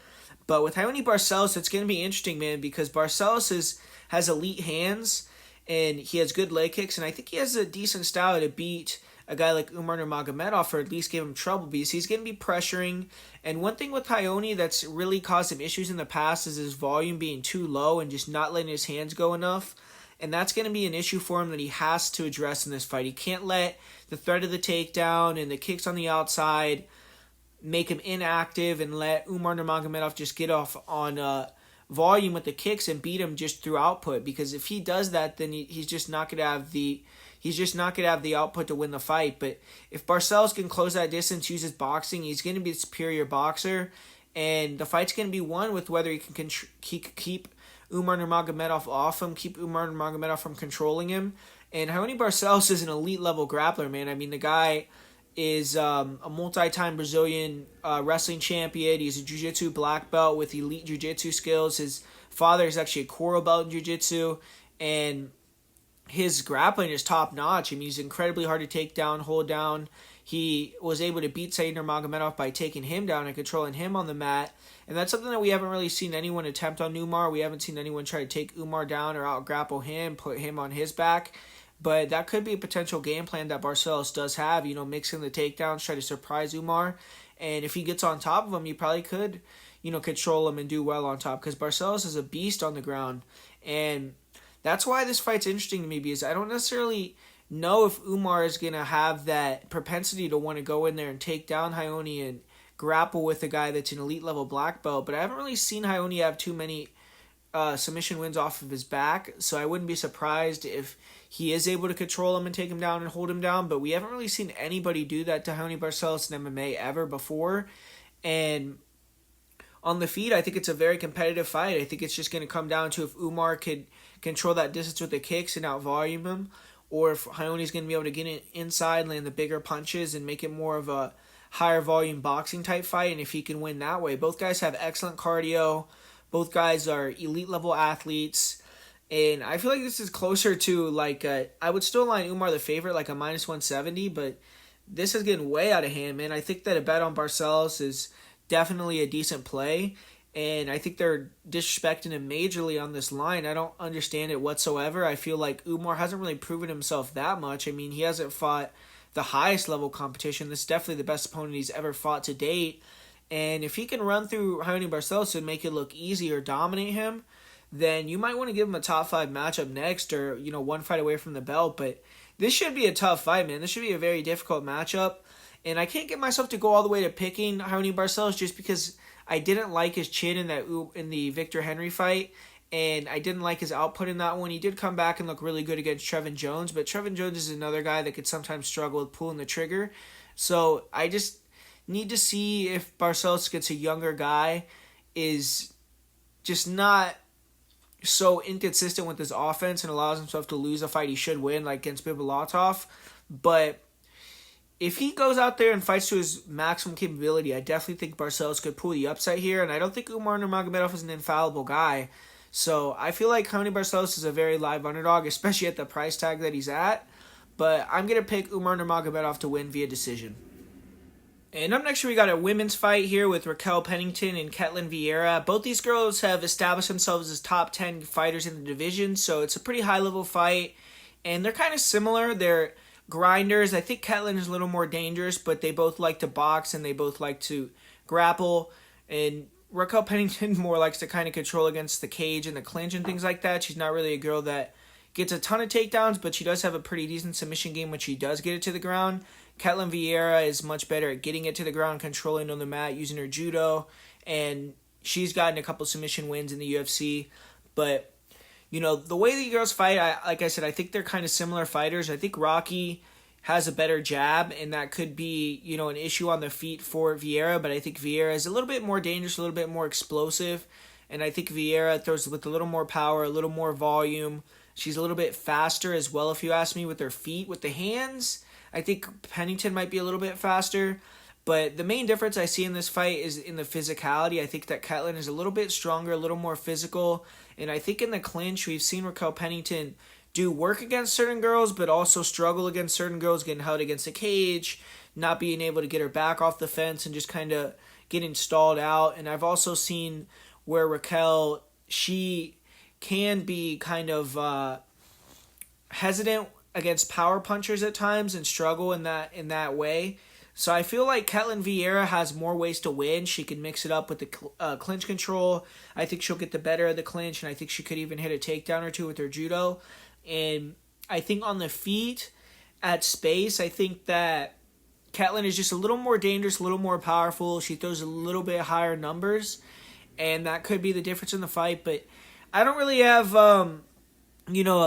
But with Raoni Barcelos, it's going to be interesting, man, because Barcelos has elite hands and he has good leg kicks, and I think he has a decent style to beat a guy like Umar Nurmagomedov, or at least give him trouble, because he's going to be pressuring. And one thing with Raoni that's really caused him issues in the past is his volume being too low and just not letting his hands go enough. And that's going to be an issue for him that he has to address in this fight. He can't let the threat of the takedown and the kicks on the outside make him inactive and let Umar Nurmagomedov just get off on volume with the kicks and beat him just through output. Because if he does that, then he's just not going to have the output to win the fight. But if Barcelos can close that distance, use his boxing, he's going to be a superior boxer, and the fight's going to be won with whether he can keep Umar Nurmagomedov off him, keep Umar Nurmagomedov from controlling him. And Raoni Barcelos is an elite level grappler, man. I mean, the guy is a multi-time Brazilian wrestling champion. He's a jiu-jitsu black belt with elite jiu-jitsu skills. His father is actually a Koro belt in jiu-jitsu, and his grappling is top-notch. I mean, he's incredibly hard to take down, hold down. He was able to beat Said Nurmagomedov by taking him down and controlling him on the mat. And that's something that we haven't really seen anyone attempt on Umar. We haven't seen anyone try to take Umar down or out-grapple him, put him on his back. But that could be a potential game plan that Barcelos does have, mixing the takedowns, try to surprise Umar. And if he gets on top of him, he probably could, control him and do well on top, because Barcelos is a beast on the ground. And that's why this fight's interesting to me, because I don't necessarily know if Umar is going to have that propensity to want to go in there and take down Raoni and grapple with a guy that's an elite level black belt. But I haven't really seen Raoni have too many submission wins off of his back, so I wouldn't be surprised if he is able to control him and take him down and hold him down. But we haven't really seen anybody do that to Raoni Barcelos in MMA ever before. And on the feet, I think it's a very competitive fight. I think it's just going to come down to if Umar could control that distance with the kicks and out-volume him, or if Raoni's going to be able to get it inside, land the bigger punches, and make it more of a higher volume boxing type fight, and if he can win that way. Both guys have excellent cardio. Both guys are elite level athletes. And I feel like this is closer to, I would still line Umar the favorite, like a minus 170, but this is getting way out of hand, man. I think that a bet on Barcelos is definitely a decent play, and I think they're disrespecting him majorly on this line. I don't understand it whatsoever. I feel like Umar hasn't really proven himself that much. I mean, he hasn't fought the highest level competition. This is definitely the best opponent he's ever fought to date. And if he can run through Raoni Barcelos and make it look easy or dominate him, then you might want to give him a top 5 matchup next, or, one fight away from the belt. But this should be a tough fight, man. This should be a very difficult matchup. And I can't get myself to go all the way to picking Raoni Barcelos just because I didn't like his chin in the Victor Henry fight, and I didn't like his output in that one. He did come back and look really good against Trevin Jones, but Trevin Jones is another guy that could sometimes struggle with pulling the trigger. So I just need to see if Barcelos gets a younger guy, is just not so inconsistent with his offense and allows himself to lose a fight he should win, like against Bibulatov. But if he goes out there and fights to his maximum capability, I definitely think Barcelos could pull the upset here, and I don't think Umar Nurmagomedov is an infallible guy. So I feel like Raoni Barcelos is a very live underdog, especially at the price tag that he's at. But I'm going to pick Umar Nurmagomedov to win via decision. And up next, we got a women's fight here with Raquel Pennington and Ketlen Vieira. Both these girls have established themselves as top 10 fighters in the division, so it's a pretty high-level fight. And they're kind of similar. They're grinders. I think Ketlen is a little more dangerous, but they both like to box and they both like to grapple. And Raquel Pennington more likes to kind of control against the cage and the clinch and things like that. She's not really a girl that gets a ton of takedowns, but she does have a pretty decent submission game when she does get it to the ground. Ketlen Vieira is much better at getting it to the ground, controlling on the mat, using her judo, and she's gotten a couple submission wins in the UFC. But, the way the girls fight, like I said, I think they're kind of similar fighters. I think Rocky has a better jab, and that could be, an issue on the feet for Vieira, but I think Vieira is a little bit more dangerous, a little bit more explosive, and I think Vieira throws with a little more power, a little more volume. She's a little bit faster as well, if you ask me, with her feet. With the hands, I think Pennington might be a little bit faster. But the main difference I see in this fight is in the physicality. I think that Ketlen is a little bit stronger, a little more physical. And I think in the clinch, we've seen Raquel Pennington do work against certain girls, but also struggle against certain girls, getting held against the cage, not being able to get her back off the fence, and just kind of getting stalled out. And I've also seen where Raquel, she can be kind of hesitant against power punchers at times and struggle in that way. So I feel like Ketlen Vieira has more ways to win. She can mix it up with the clinch control. I think she'll get the better of the clinch, and I think she could even hit a takedown or two with her judo. And I think on the feet, at space, I think that Ketlen is just a little more dangerous, a little more powerful. She throws a little bit higher numbers, and that could be the difference in the fight. But I don't really have a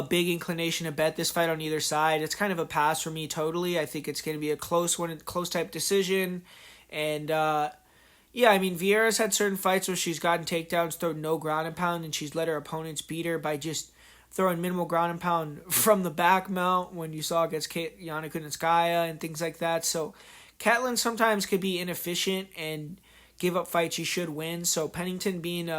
big inclination to bet this fight on either side. It's kind of a pass for me totally. I think it's going to be a close type decision. And, Vieira's had certain fights where she's gotten takedowns, thrown no ground and pound, and she's let her opponents beat her by just throwing minimal ground and pound from the back mount when you saw against Yana Kunitskaya and things like that. So Ketlen sometimes could be inefficient and give up fights she should win. So Pennington being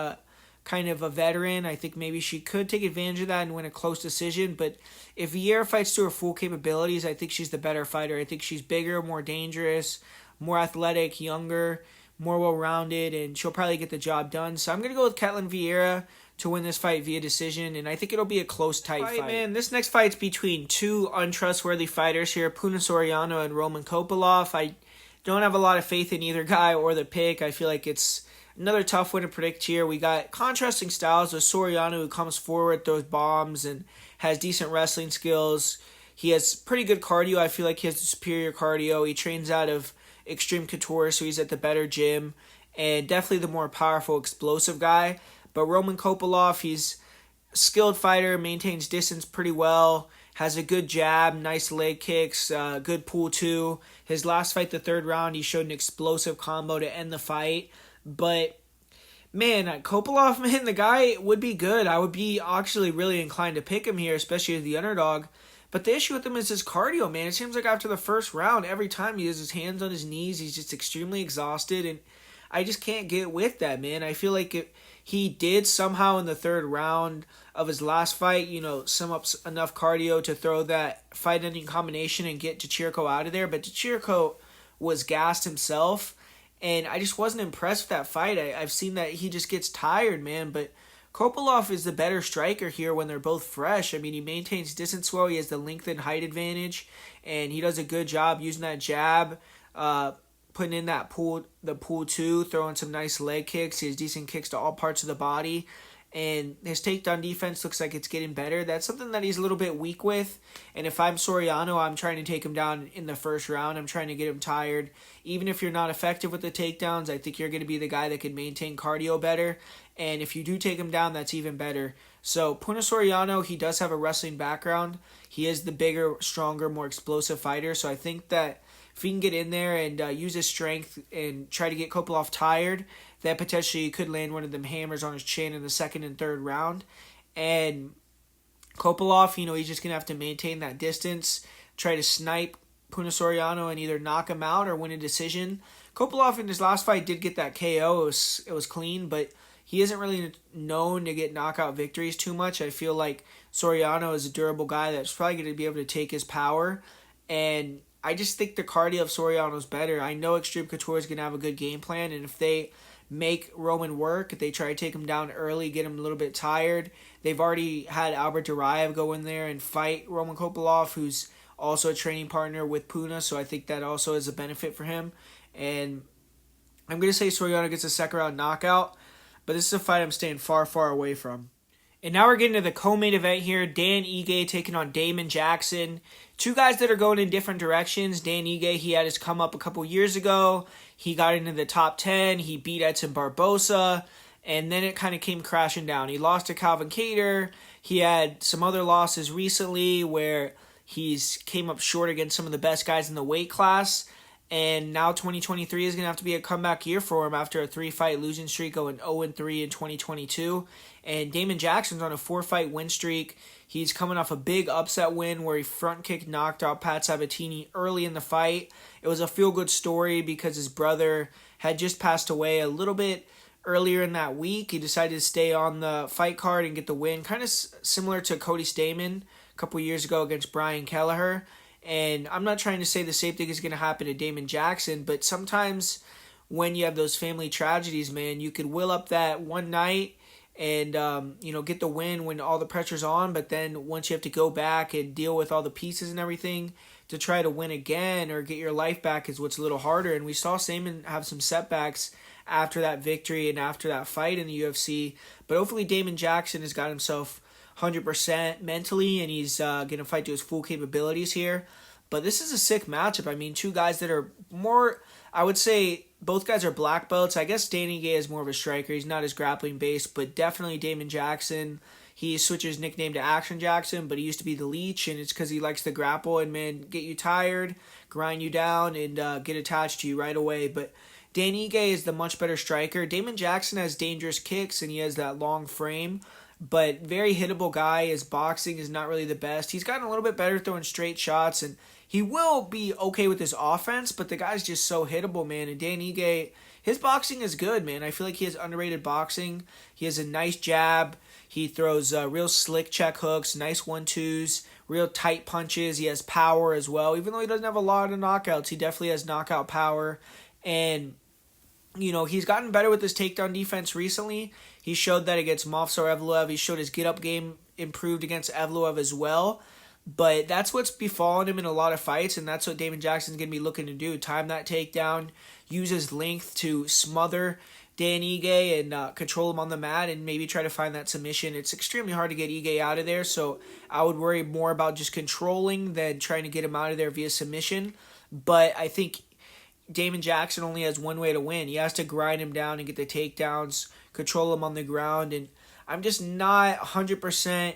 kind of a veteran, I think maybe she could take advantage of that and win a close decision. But if Vieira fights to her full capabilities, I think she's the better fighter. I think she's bigger, more dangerous, more athletic, younger, more well-rounded, and she'll probably get the job done. So I'm going to go with Ketlen Vieira to win this fight via decision, and I think it'll be a close, tight fight. Man, this next fight's between two untrustworthy fighters here, Punahele Soriano and Roman Kopylov. I don't have a lot of faith in either guy or the pick. I feel like it's another tough one to predict here. We got contrasting styles with Soriano, who comes forward, throws bombs, and has decent wrestling skills. He has pretty good cardio. I feel like he has superior cardio. He trains out of Extreme Couture, so he's at the better gym, and definitely the more powerful, explosive guy. But Roman Kopylov, he's a skilled fighter, maintains distance pretty well, has a good jab, nice leg kicks, good pull too. His last fight, the third round, he showed an explosive combo to end the fight. But, man, Kopylov, man, the guy would be good. I would be actually really inclined to pick him here, especially as the underdog. But the issue with him is his cardio, man. It seems like after the first round, every time he has his hands on his knees, he's just extremely exhausted. And I just can't get with that, man. I feel like he did somehow in the third round of his last fight, sum up enough cardio to throw that fight-ending combination and get Chirico out of there. But Chirico was gassed himself. And I just wasn't impressed with that fight. I've seen that he just gets tired, man. But Kopylov is the better striker here when they're both fresh. I mean, he maintains distance well. He has the length and height advantage. And he does a good job using that jab, putting in that the pull too, throwing some nice leg kicks. He has decent kicks to all parts of the body. And his takedown defense looks like it's getting better. That's something that he's a little bit weak with. And if I'm Soriano, I'm trying to take him down in the first round. I'm trying to get him tired. Even if you're not effective with the takedowns, I think you're going to be the guy that can maintain cardio better. And if you do take him down, that's even better. So Punahele Soriano, he does have a wrestling background. He is the bigger, stronger, more explosive fighter. So I think that if he can get in there and use his strength and try to get Kopylov tired, that potentially could land one of them hammers on his chin in the second and third round. And Kopylov, he's just going to have to maintain that distance, try to snipe Punahele Soriano and either knock him out or win a decision. Kopylov in his last fight did get that KO. It was clean, but he isn't really known to get knockout victories too much. I feel like Soriano is a durable guy that's probably going to be able to take his power. And I just think the cardio of Soriano is better. I know Extreme Couture is going to have a good game plan, and if they make Roman work, if they try to take him down early, get him a little bit tired. They've already had Albert Duraev go in there and fight Roman Kopylov, who's also a training partner with Puna, so I think that also is a benefit for him. And I'm going to say Soriano gets a second round knockout, but this is a fight I'm staying far, far away from. And now we're getting to the co-main event here. Dan Ige taking on Damon Jackson. Two guys that are going in different directions. Dan Ige, he had his come up a couple years ago. He got into the top 10. He beat Edson Barbosa. And then it kind of came crashing down. He lost to Calvin Kattar. He had some other losses recently where he's came up short against some of the best guys in the weight class. And now 2023 is going to have to be a comeback year for him after a 3-fight losing streak, going 0-3 in 2022. And Damon Jackson's on a 4-fight win streak. He's coming off a big upset win where he front kick knocked out Pat Sabatini early in the fight. It was a feel-good story because his brother had just passed away a little bit earlier in that week. He decided to stay on the fight card and get the win, kind of similar to Cody Stamann a couple years ago against Brian Kelleher. And I'm not trying to say the same thing is going to happen to Damon Jackson, but sometimes when you have those family tragedies, man, you could will up that one night and get the win when all the pressure's on, but then once you have to go back and deal with all the pieces and everything to try to win again or get your life back is what's a little harder. And we saw Stamann have some setbacks after that victory and after that fight in the UFC, but hopefully Damon Jackson has got himself 100% mentally, and he's going to fight to his full capabilities here. But this is a sick matchup. I mean, two guys that are more, I would say, both guys are black belts. I guess Danny Gay is more of a striker. He's not as grappling based, but definitely Damon Jackson. He switched his nickname to Action Jackson, but he used to be the Leech, and it's because he likes to grapple and, man, get you tired, grind you down, and get attached to you right away. But Danny Gay is the much better striker. Damon Jackson has dangerous kicks, and he has that long frame, but very hittable guy. His boxing is not really the best. He's gotten a little bit better throwing straight shots, and he will be okay with his offense, but the guy's just so hittable, man. And Dan Ige, his boxing is good, man. I feel like he has underrated boxing. He has a nice jab. He throws real slick check hooks, nice 1-2s, real tight punches. He has power as well. Even though he doesn't have a lot of knockouts, he definitely has knockout power. And he's gotten better with his takedown defense recently. He showed that against Movsar Evloev. He showed his get-up game improved against Evloev as well. But that's what's befallen him in a lot of fights, and that's what Damon Jackson's going to be looking to do. Time that takedown, use his length to smother Dan Ige and control him on the mat and maybe try to find that submission. It's extremely hard to get Ige out of there, so I would worry more about just controlling than trying to get him out of there via submission. But I think Damon Jackson only has one way to win. He has to grind him down and get the takedowns, control him on the ground, and I'm just not 100%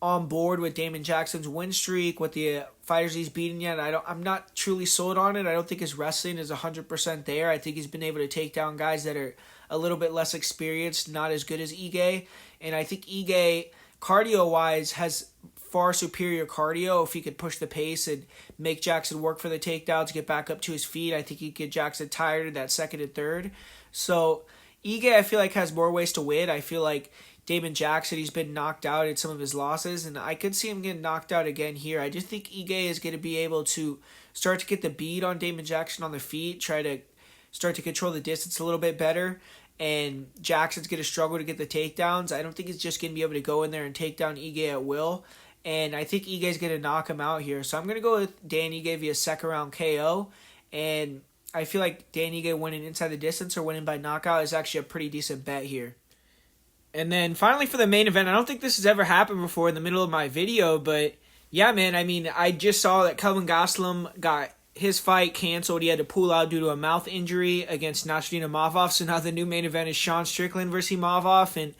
on board with Damon Jackson's win streak, with the fighters he's beaten yet. I'm not truly sold on it. I don't think his wrestling is 100% there. I think he's been able to take down guys that are a little bit less experienced, not as good as Ige. And I think Ige, cardio-wise, has far superior cardio. If he could push the pace and make Jackson work for the takedowns, get back up to his feet, I think he'd get Jackson tired in that second and third. So Ige, I feel like, has more ways to win. I feel like Damon Jackson, he's been knocked out in some of his losses, and I could see him getting knocked out again here. I just think Ige is going to be able to start to get the bead on Damon Jackson on the feet, try to start to control the distance a little bit better, and Jackson's going to struggle to get the takedowns. I don't think he's just going to be able to go in there and take down Ige at will, and I think Ige is going to knock him out here. So I'm going to go with Dan Ige via second round KO, and I feel like Dan Ige winning inside the distance or winning by knockout is actually a pretty decent bet here. And then finally for the main event, I don't think this has ever happened before in the middle of my video, but yeah, man, I mean, I just saw that Kelvin Gastelum got his fight canceled. He had to pull out due to a mouth injury against Nassourdine Imavov, so now the new main event is Sean Strickland versus Imavov, and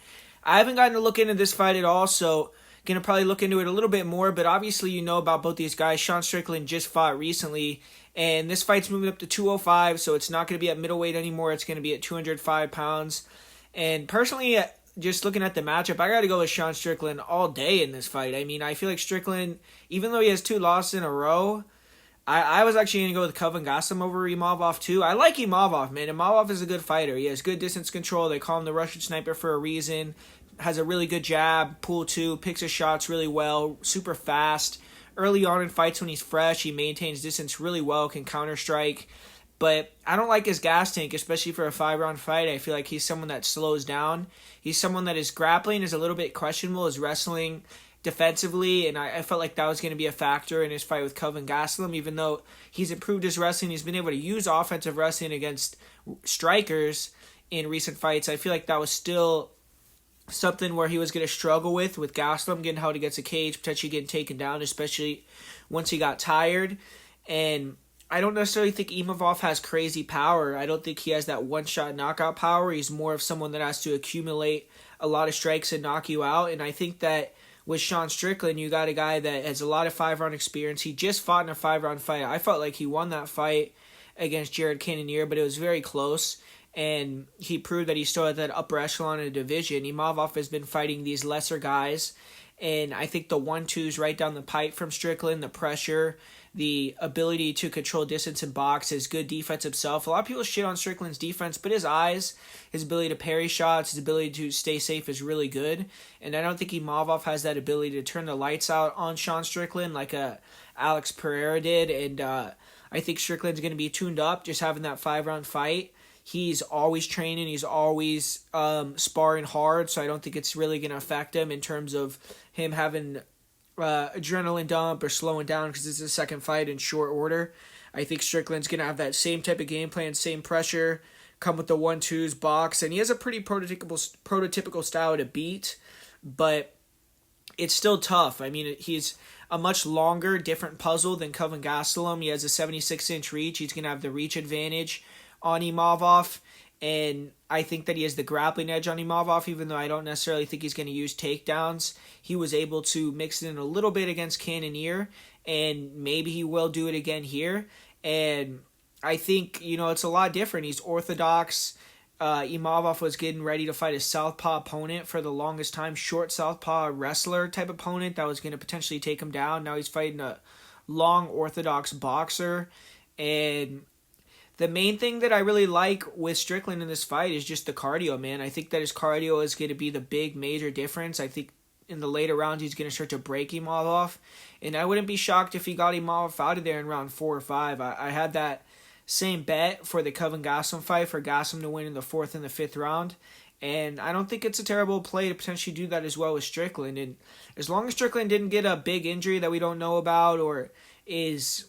I haven't gotten to look into this fight at all, so going to probably look into it a little bit more, but obviously you know about both these guys. Sean Strickland just fought recently, and this fight's moving up to 205, so it's not going to be at middleweight anymore. It's going to be at 205 pounds, and personally, just looking at the matchup, I got to go with Sean Strickland all day in this fight. I mean, I feel like Strickland, even though he has 2 losses in a row, I was actually going to go with Kelvin Gastelum over Imavov too. I like Imavov, man. Imavov is a good fighter. He has good distance control. They call him the Russian sniper for a reason. Has a really good jab, pull 2, picks his shots really well, super fast. Early on in fights when he's fresh, he maintains distance really well, can counter-strike. But I don't like his gas tank, especially for a 5-round fight. I feel like he's someone that slows down. He's someone that his grappling is a little bit questionable, his wrestling defensively, and I felt like that was going to be a factor in his fight with Kelvin Gastelum. Even though he's improved his wrestling, he's been able to use offensive wrestling against strikers in recent fights. I feel like that was still something where he was going to struggle with Gastelum getting held against a cage, potentially getting taken down, especially once he got tired. And I don't necessarily think Imavov has crazy power. I don't think he has that one-shot knockout power. He's more of someone that has to accumulate a lot of strikes and knock you out. And I think that with Sean Strickland, you got a guy that has a lot of 5-round experience. He just fought in a 5-round fight. I felt like he won that fight against Jared Cannonier, but it was very close. And he proved that he's still at that upper echelon of the division. Imavov has been fighting these lesser guys, and I think the 1-2s right down the pipe from Strickland, the pressure, the ability to control distance and box, his good defense himself. A lot of people shit on Strickland's defense, but his eyes, his ability to parry shots, his ability to stay safe is really good. And I don't think Imavov has that ability to turn the lights out on Sean Strickland like Alex Pereira did. And I think Strickland's going to be tuned up just having that 5-round fight. He's always training. He's always sparring hard, so I don't think it's really going to affect him in terms of him having adrenaline dump or slowing down because it's his second fight in short order. I think Strickland's going to have that same type of game plan, same pressure, come with the 1-2s, box, and he has a pretty prototypical style to beat, but it's still tough. I mean, he's a much longer, different puzzle than Kelvin Gastelum. He has a 76-inch reach. He's going to have the reach advantage on Imavov, and I think that he has the grappling edge on Imavov, even though I don't necessarily think he's going to use takedowns. He was able to mix it in a little bit against Cannonier, and maybe he will do it again here. And I think, it's a lot different. He's orthodox. Imavov was getting ready to fight a southpaw opponent for the longest time, short southpaw wrestler type opponent that was going to potentially take him down. Now he's fighting a long orthodox boxer, and the main thing that I really like with Strickland in this fight is just the cardio, man. I think that his cardio is going to be the big major difference. I think in the later rounds he's going to start to break Imavov, and I wouldn't be shocked if he got Imavov out of there in round 4 or 5. I had that same bet for the Kelvin Gastelum fight for Gastelum to win in the 4th and the 5th round, and I don't think it's a terrible play to potentially do that as well with Strickland. And as long as Strickland didn't get a big injury that we don't know about or is...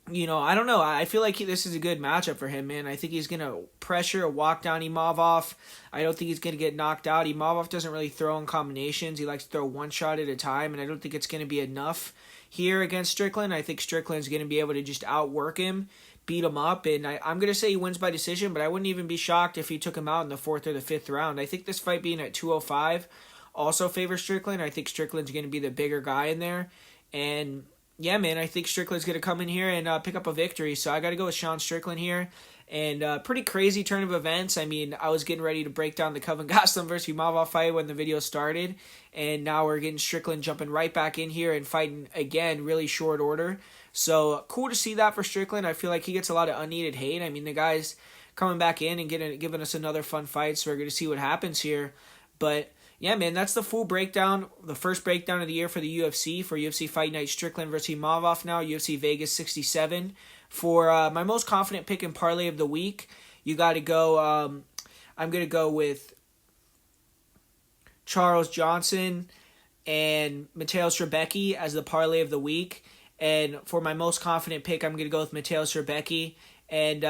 I don't know. I feel like this is a good matchup for him, man. I think he's going to pressure or walk down Imavov. I don't think he's going to get knocked out. Imavov doesn't really throw in combinations. He likes to throw one shot at a time, and I don't think it's going to be enough here against Strickland. I think Strickland's going to be able to just outwork him, beat him up, and I'm going to say he wins by decision, but I wouldn't even be shocked if he took him out in the 4th or the 5th round. I think this fight being at 205 also favors Strickland. I think Strickland's going to be the bigger guy in there, and... yeah, man, I think Strickland's going to come in here and pick up a victory. So I got to go with Sean Strickland here. And pretty crazy turn of events. I mean, I was getting ready to break down the Kelvin Gastelum versus Imavov fight when the video started. And now we're getting Strickland jumping right back in here and fighting again, really short order. So cool to see that for Strickland. I feel like he gets a lot of unneeded hate. I mean, the guy's coming back in and giving us another fun fight. So we're going to see what happens here. But... yeah, man, that's the full breakdown, the first breakdown of the year for the UFC, for UFC Fight Night Strickland versus Imavov now, UFC Vegas 67. For my most confident pick and parlay of the week, you got to go, I'm going to go with Charles Johnson and Mateusz Rebecki as the parlay of the week. And for my most confident pick, I'm going to go with Mateusz Rebecki. And,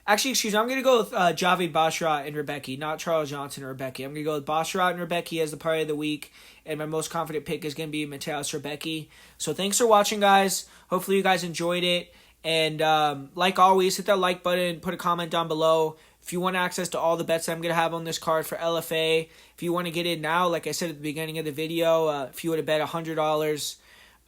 actually, I'm going to go with Javid Basharat and Rebecki, not Charles Johnson or Rebecki. I'm going to go with Basharat and Rebecki as the parlay of the week, and my most confident pick is going to be Mateusz Rebecki. So thanks for watching, guys. Hopefully you guys enjoyed it. And like always, hit that like button, put a comment down below. If you want access to all the bets that I'm going to have on this card for LFA, if you want to get in now, like I said at the beginning of the video, if you would have bet $100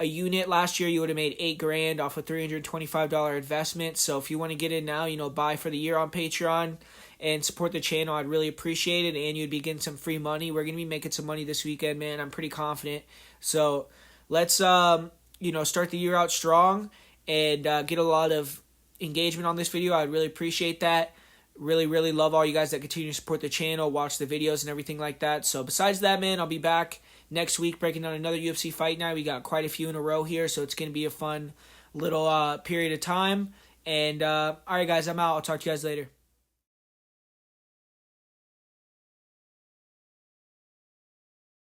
a unit last year, you would have made $8,000 off a $325 investment. So if you want to get in now, buy for the year on Patreon and support the channel, I'd really appreciate it. And you'd be getting some free money. We're going to be making some money this weekend, man. I'm pretty confident. So let's, start the year out strong and get a lot of engagement on this video. I'd really appreciate that. Really, really love all you guys that continue to support the channel, watch the videos and everything like that. So besides that, man, I'll be back next week breaking down another UFC fight night. We got quite a few in a row here, so it's going to be a fun little period of time. And all right, guys, I'm out. I'll talk to you guys later.